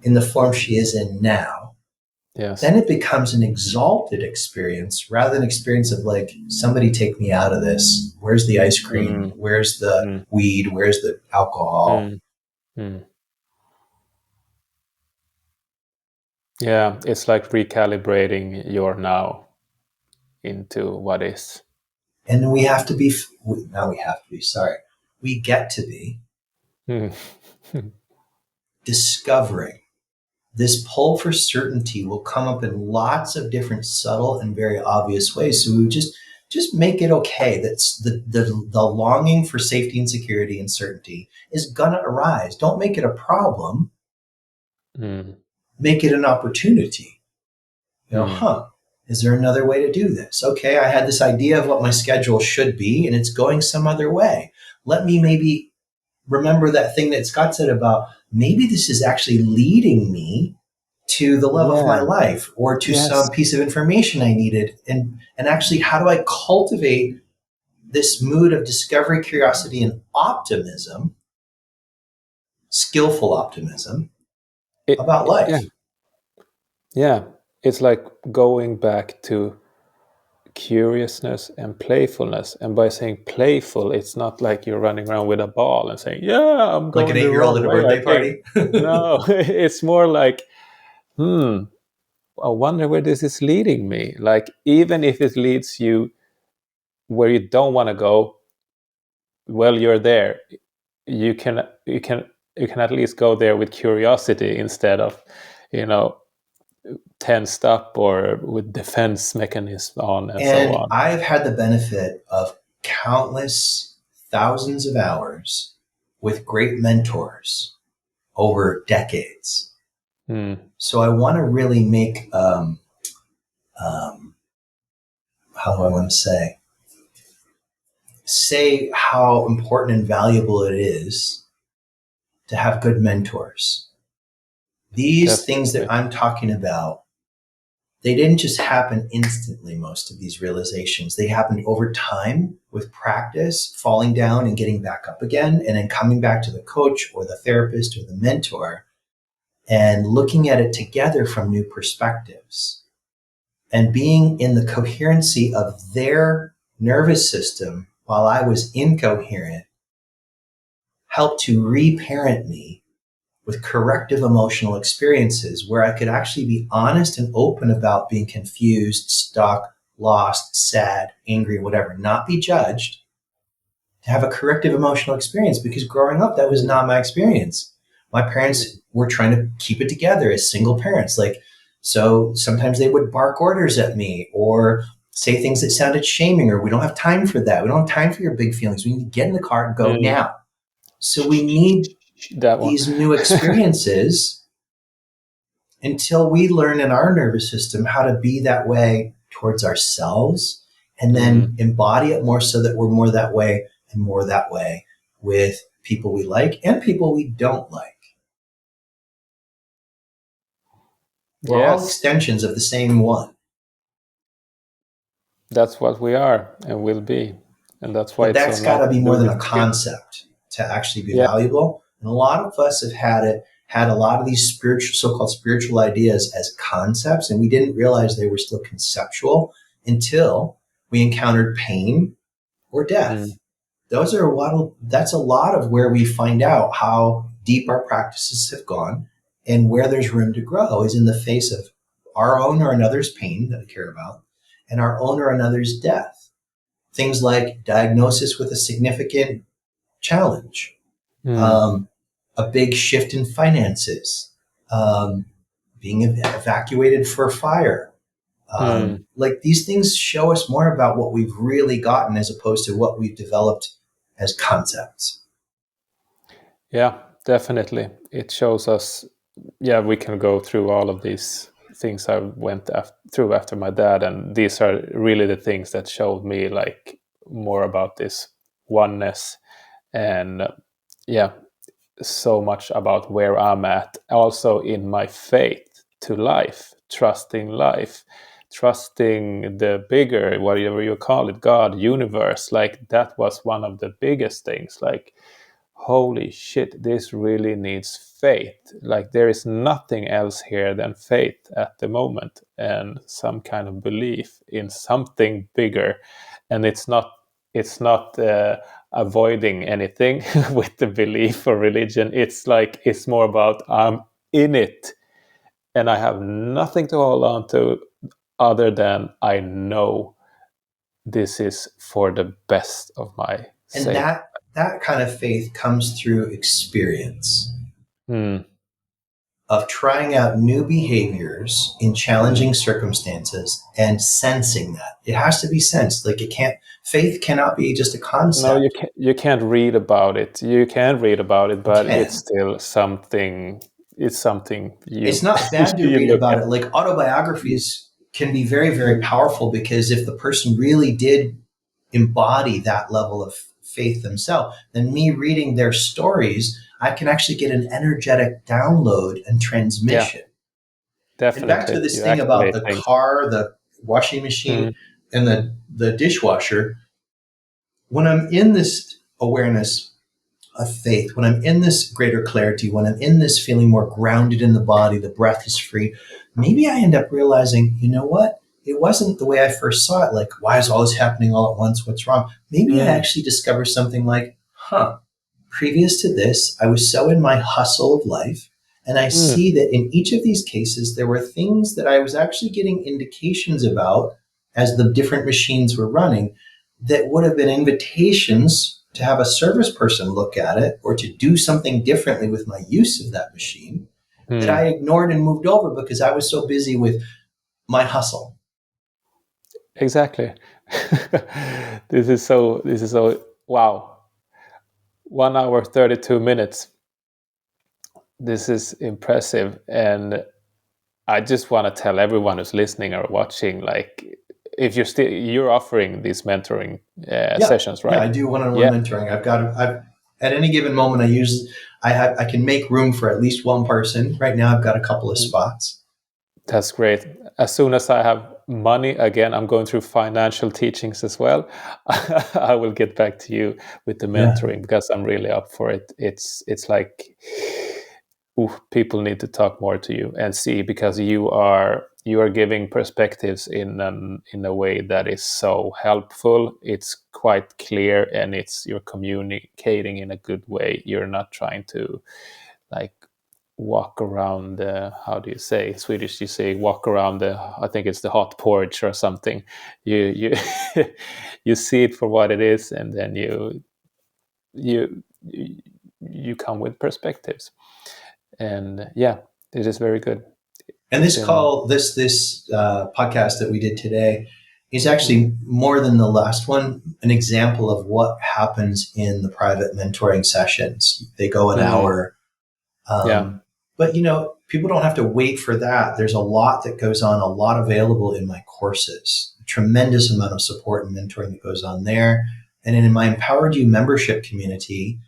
in the form she is in now, Yes. then it becomes an exalted experience rather than an experience of like, somebody take me out of this. Where's the ice cream? Mm. Where's the Mm. weed? Where's the alcohol? Mm. Mm. Yeah, it's like recalibrating your now into what is. And then we have to be, now we have to be, sorry, we get to be Mm. discovering. This pull for certainty will come up in lots of different subtle and very obvious ways. So we would just make it okay. That's the longing for safety and security and certainty is gonna arise. Don't make it a problem. Mm. Make it an opportunity. Mm. Is there another way to do this? Okay, I had this idea of what my schedule should be, and it's going some other way. Let me maybe remember that thing that Scott said about maybe this is actually leading me to the love of my Yeah. life or to some Yes. piece of information I needed. And actually, how do I cultivate this mood of discovery, curiosity, and optimism, skillful optimism about Yeah. life? Yeah. It's like going back to curiousness and playfulness. And by saying playful, it's not like you're running around with a ball and saying, "Yeah, I'm Like an going the 8-year-old wrong at a way, I birthday think." party. No, it's more like, hmm, I wonder where this is leading me. Like, even if it leads you where you don't want to go, well, you're there. You can you can you can at least go there with curiosity instead of, you know, tensed up or with defense mechanisms on and so And on. I've had the benefit of countless thousands of hours with great mentors over decades. Mm. So I want to really make, how do I want to say how important and valuable it is to have good mentors. These things that Definitely. I'm talking about, they didn't just happen instantly, most of these realizations. They happened over time with practice, falling down and getting back up again, and then coming back to the coach or the therapist or the mentor and looking at it together from new perspectives and being in the coherency of their nervous system while I was incoherent helped to reparent me with corrective emotional experiences where I could actually be honest and open about being confused, stuck, lost, sad, angry, whatever, not be judged, to have a corrective emotional experience because growing up, that was Mm. not my experience. My Mm. parents were trying to keep it together as single parents. Like, so sometimes they would bark orders at me or say things that sounded shaming or we don't have time for that. We don't have time for your big feelings. We need to get in the car and go Mm. now. So we need That one. these new experiences until we learn in our nervous system how to be that way towards ourselves and Mm. then embody it more so that we're more that way and more that way with people we like and people we don't like. We're all Yes, extensions of the same one, that's what we are and will be, and that's why but it's so that's got nice to be to more do than this a together. concept to actually be Yeah. valuable. And a lot of us have had a lot of these spiritual, so-called spiritual ideas as concepts, and we didn't realize they were still conceptual until we encountered pain or death. Mm. That's a lot of where we find out how deep our practices have gone and where there's room to grow is in the face of our own or another's pain that we care about and our own or another's death. Things like diagnosis with a significant challenge, Mm. um, a big shift in finances, um, being evacuated for fire. Like these things show us more about what we've really gotten as opposed to what we've developed as concepts. Yeah, definitely. It shows us, yeah, we can go through all of these things I went through after my dad, and these are really the things that showed me like more about this oneness, and yeah, so much about where I'm at, also in my faith to life, trusting the bigger, whatever you call it, God, universe. Like that was one of the biggest things. Like, holy shit, this really needs faith. Like there is nothing else here than faith at the moment, and some kind of belief in something bigger. And it's not avoiding anything with the belief or religion. It's like it's more about I'm in it, and I have nothing to hold on to other than I know this is for the best of my And sake. that kind of faith comes through experience Mm, of trying out new behaviors in challenging circumstances and sensing that. It has to be sensed. Like faith cannot be just a no, you concept. can't. You can't read about it. You can read about it, You but it's can. still something. It's something It's you not bad to you read look about at. it. Like autobiographies can be very, very powerful because if the person really did embody that level of faith themselves, then me reading their stories, I can actually get an energetic download and Yeah, transmission. And back to definitely. this You thing about activate the things. car, the washing machine, Mm, and the dishwasher, when I'm in this awareness of faith, when I'm in this greater clarity, when I'm in this feeling more grounded in the body, the breath is free, maybe I end up realizing, you know what? It wasn't the way I first saw it. Like, why is all this happening all at once? What's wrong? Maybe I mm, actually discover something like, previous to this, I was so in my hustle of life. And I mm, see that in each of these cases, there were things that I was actually getting indications about as the different machines were running that would have been invitations to have a service person look at it or to do something differently with my use of that machine that I mm. ignored and moved over because I was so busy with my hustle. Exactly. This is so. This is so. Wow. 1 hour 32 minutes. This is impressive, and I just want to tell everyone who's listening or watching, like, if you're offering these mentoring Yeah, sessions, yeah, right? I do one-on-one Yeah, mentoring. I've at any given moment I can make room for at least one person. Right now, I've got a couple of spots. that's great. As soon as I have money again, I'm going through financial teachings as well. I will get back to you with the Yeah, mentoring because I'm really up for it. It's like, ooh, people need to talk more to you and see, because you are giving perspectives in a way that is so helpful. It's quite clear, and you're communicating in a good way. You're not trying to like walk around the, how do you say in Swedish, you say walk around the, I think it's the hot porch or something. You you see it for what it is, and then you you come with perspectives. And yeah, it is very good. and It's this been call, this podcast that we did today, is actually mm, more than the last one. An example of what happens in the private mentoring sessions. They go an mm, hour. yeah, But people don't have to wait for that. There's a lot that goes on, a lot available in my courses, a tremendous amount of support and mentoring that goes on there. And in my Empowered You membership community,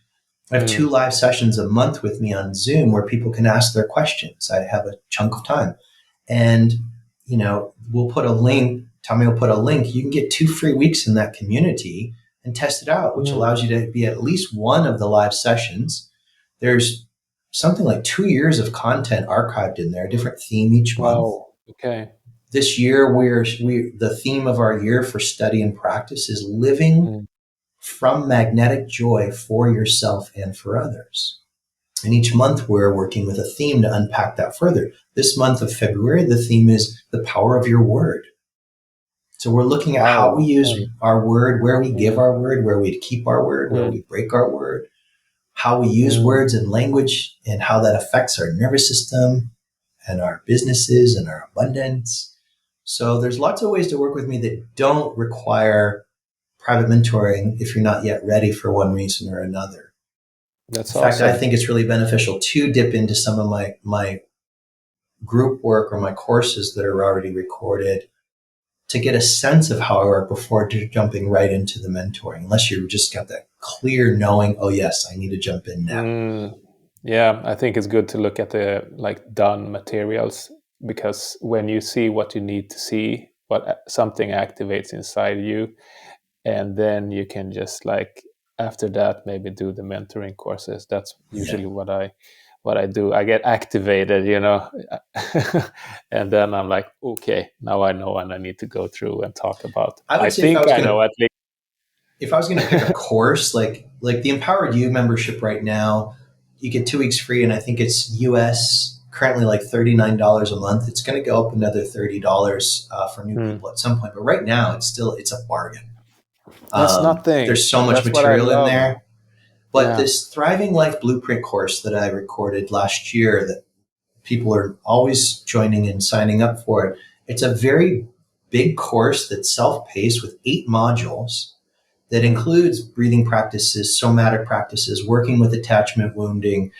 I have 2 mm, live sessions a month with me on Zoom where people can ask their questions. I have a chunk of time. And, we'll put a link, Tommy will put a link. You can get 2 free weeks in that community and test it out, which mm. allows you to be at least one of the live sessions. There's something like 2 years of content archived in there, a different theme each month. Wow, okay. This year, the theme of our year for study and practice is living Mm, from magnetic joy for yourself and for others. And each month, we're working with a theme to unpack that further. This month of February, the theme is the power of your word. So we're looking at how we wow, use okay. our word, where we give Mm, our word, where we keep our word, where mm, we break our word, how we use mm, words and language, and how that affects our nervous system, our businesses and our abundance. So there's lots of ways to work with me that don't require private mentoring if you're not yet ready for one reason or another. That's In fact, I awesome. think it's really beneficial to dip into some of my group work or my courses that are already recorded to get a sense of how I work before jumping right into the mentoring, unless you've just got that clear knowing, oh yes, I need to jump in now. Yeah, I think it's good to look at the like done materials, because when you see what you need to see, what something activates inside you, and then you can just like after that maybe do the mentoring courses. That's Yeah. usually what I do. I get activated, and then I'm like, okay, now I know, and I need to go through and talk about. I I would say if I think was I going to know at least. if I was going to pick a course like the Empowered You membership right now, you get 2 weeks free, and I think it's US currently like $39 a month. It's going to go up another $30 for new people at some point, but right now it's a bargain. That's nothing. There's so much That's what I material in love. there. But Yeah. this Thriving Life Blueprint course that I recorded last year, that people are always joining and signing up for it, it's a very big course that's self-paced with 8 modules that includes breathing practices, somatic practices, working with attachment wounding,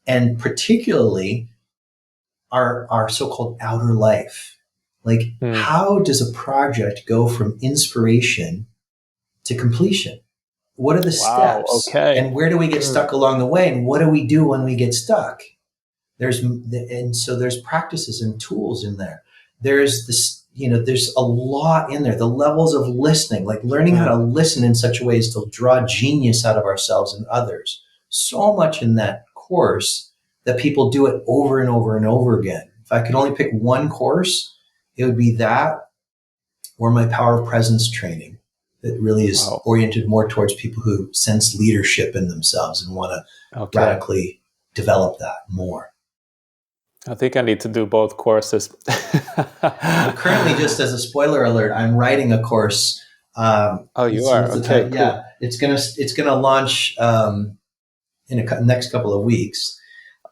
and particularly our so-called outer life. Like, Mm. how does a project go from inspiration to completion? What are the Wow. steps? Okay. And where do we get Mm. stuck along the way? And what do we do when we get stuck? So there's practices and tools in there. There's this, there's a lot in there. The levels of listening, like learning how to Mm. listen in such ways to draw genius out of ourselves and others. So much in that course that people do it over and over and over again. If I could only pick one course, it would be that, or my power of presence training, that really is Wow. oriented more towards people who sense leadership in themselves and want to Okay. radically develop that more. I think I need to do both courses. Well, currently, just as a spoiler alert, I'm writing a course. Oh, you Let's see, are? what's the Okay, time? cool. Yeah, it's gonna launch in next couple of weeks.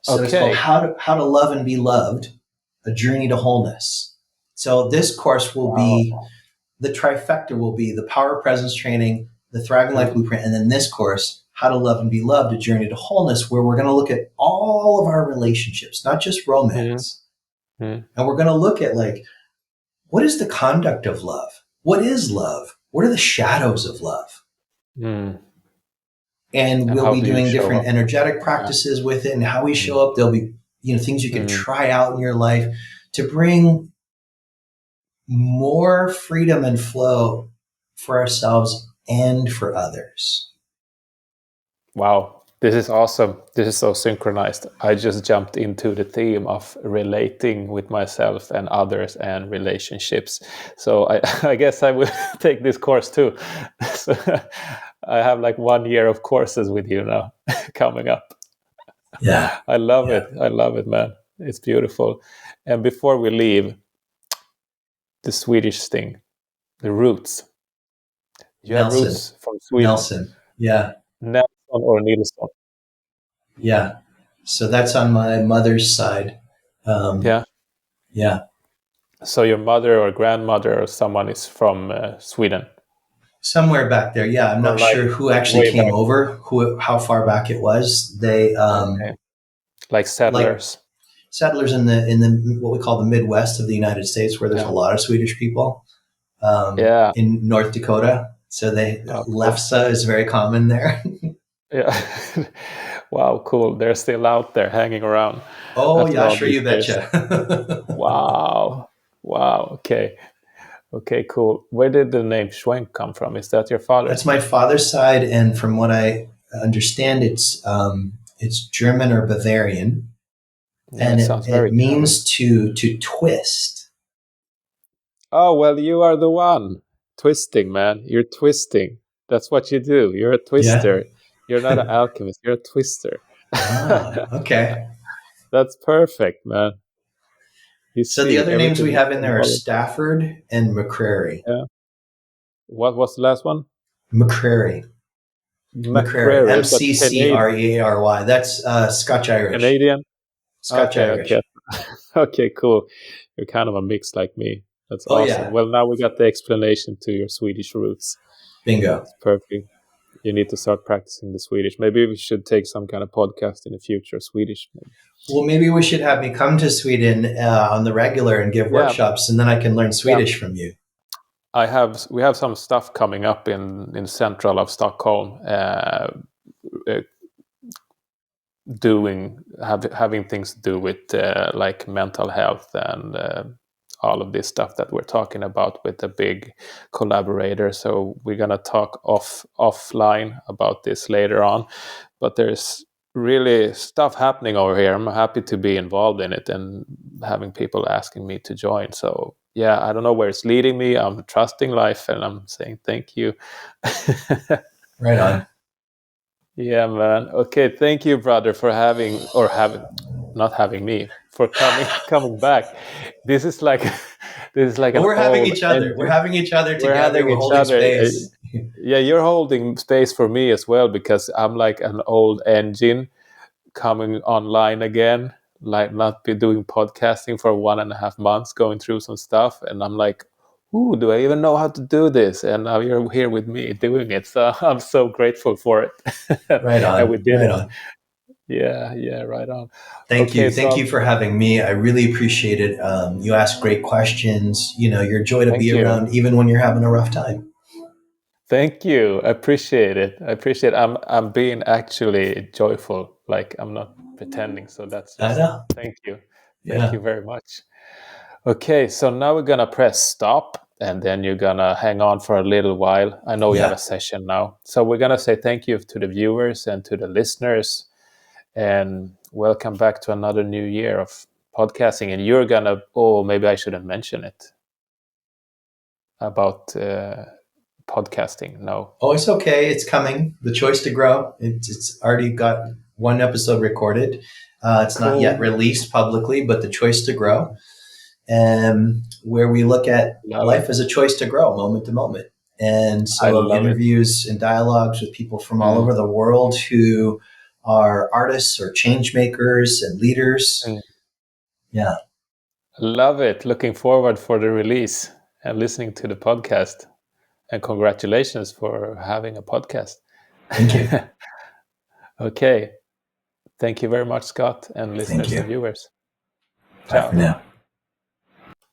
So it's called Okay. How to Love and Be Loved: A Journey to Wholeness. So this course will Wow. be the trifecta. Will be the Power of Presence training, the Thriving Life Mm. Blueprint, and then this course, How to Love and Be Loved: A Journey to Wholeness, where we're going to look at all of our relationships, not just Mm. romance, Mm. and we're going to look at like, what is the conduct of love? What is love? What are the shadows of love? Mm. And And we'll how be do you doing show different up? energetic Yeah. practices with it and how we Mm. show up. There'll be, things you can Mm. try out in your life to bring more freedom and flow for ourselves and for others. Wow. This is awesome. This is so synchronized. I just jumped into the theme of relating with myself and others and relationships. So I guess I will take this course too. So I have like 1 year of courses with you now coming up. Yeah. I love Yeah. it. I love it, man. It's beautiful. And before we leave, the Swedish thing, the roots. You have Nelson. roots from Sweden. Nelson. Yeah. Nelson or Nilsson. Yeah. So that's on my mother's side. Yeah. Yeah. So your mother or grandmother or someone is from Sweden, Somewhere back there. Yeah. I'm or not sure who like actually way came back. over, how far back it was. They, Okay. Like like settlers. settlers in the what we call the Midwest of the United States, where there's a Yeah. lot of Swedish people, Yeah. in North Dakota. So Oh, cool. lefse is very common there. Yeah. Wow, cool. They're still out there hanging around Oh after yeah, all sure, these you years. betcha. Wow. Wow. Okay. Okay, cool. Where did the name Schwenk come from? Is that your That's father? my father's side, and from what I understand, it's German or Bavarian, Yeah, and it it, sounds it very German. means to twist. Oh, well, you are the one twisting, man. You're twisting. That's what you do. You're a Yeah. twister. You're not an alchemist. You're a twister. Okay. That's perfect, man. You So the see, other names we everything is have in there are symbolic. Stafford and McCrary. Yeah. What was the last one? McCrary. McCrary. McCrary. M Is that C C R E A R Y. That's Scotch Irish. Canadian? Scotch Okay, Irish. okay. Okay, cool. You're kind of a mix like me. That's Oh awesome. yeah, Well, now we got the explanation to your Swedish roots. bingo. It's perfect. You need to start practicing the Swedish. Maybe we should take some kind of podcast in the future, Swedish. Maybe. Well, maybe we should have me come to Sweden on the regular and give Yeah, workshops, and then I can learn yeah. Swedish from you. We have some stuff coming up in central of Stockholm. Uh, having things to do with like mental health and all of this stuff that we're talking about with a big collaborator. So we're gonna talk offline about this later on. But there's really stuff happening over here. I'm happy to be involved in it and having people asking me to join. So yeah, I don't know where it's leading me. I'm trusting life and I'm saying thank you. Right on. Yeah, man. Okay, thank you, brother, for not having me for coming back. This is like this is like Well, an we're having old each other. We're engine. having each other We're together. having We're each holding other. space. Yeah, you're holding space for me as well because I'm like an old engine coming online again. Like not be doing podcasting for 1.5 months, going through some stuff, and I'm like, ooh, do I even know how to do this? And now you're here with me doing it. So I'm so grateful for it. Right And we on. did Right it. on. Yeah, yeah, right on. Thank Okay, you. Thank so you for having me. I really appreciate it. You ask great questions. You're a joy to thank be you. around, even when you're having a rough time. Thank you. I appreciate it. I appreciate I'm being actually joyful. Like I'm not pretending. So that's I just know. thank you. Thank Yeah. you very much. Okay, so now we're gonna press stop and then you're gonna hang on for a little while. I know we have Yeah. a session now. So we're gonna say thank you to the viewers and to the listeners and welcome back to another new year of podcasting. And you're gonna, oh, maybe I shouldn't mention it about podcasting. No. Oh, it's okay. It's coming. The Choice to Grow. It's already got one episode recorded. It's not yet Cool. released publicly, but The Choice to Grow, where we look at Love life it. as a choice to grow moment to moment. And I so love it. interviews and dialogues with people from all Mm. over the world who are artists or change makers and leaders. Mm. Yeah. Love it. Looking forward for the release and listening to the podcast. And congratulations for having a podcast. Thank you. Okay. Thank you very much, Scott, and Thank listeners you. and viewers. Bye for Ciao. now.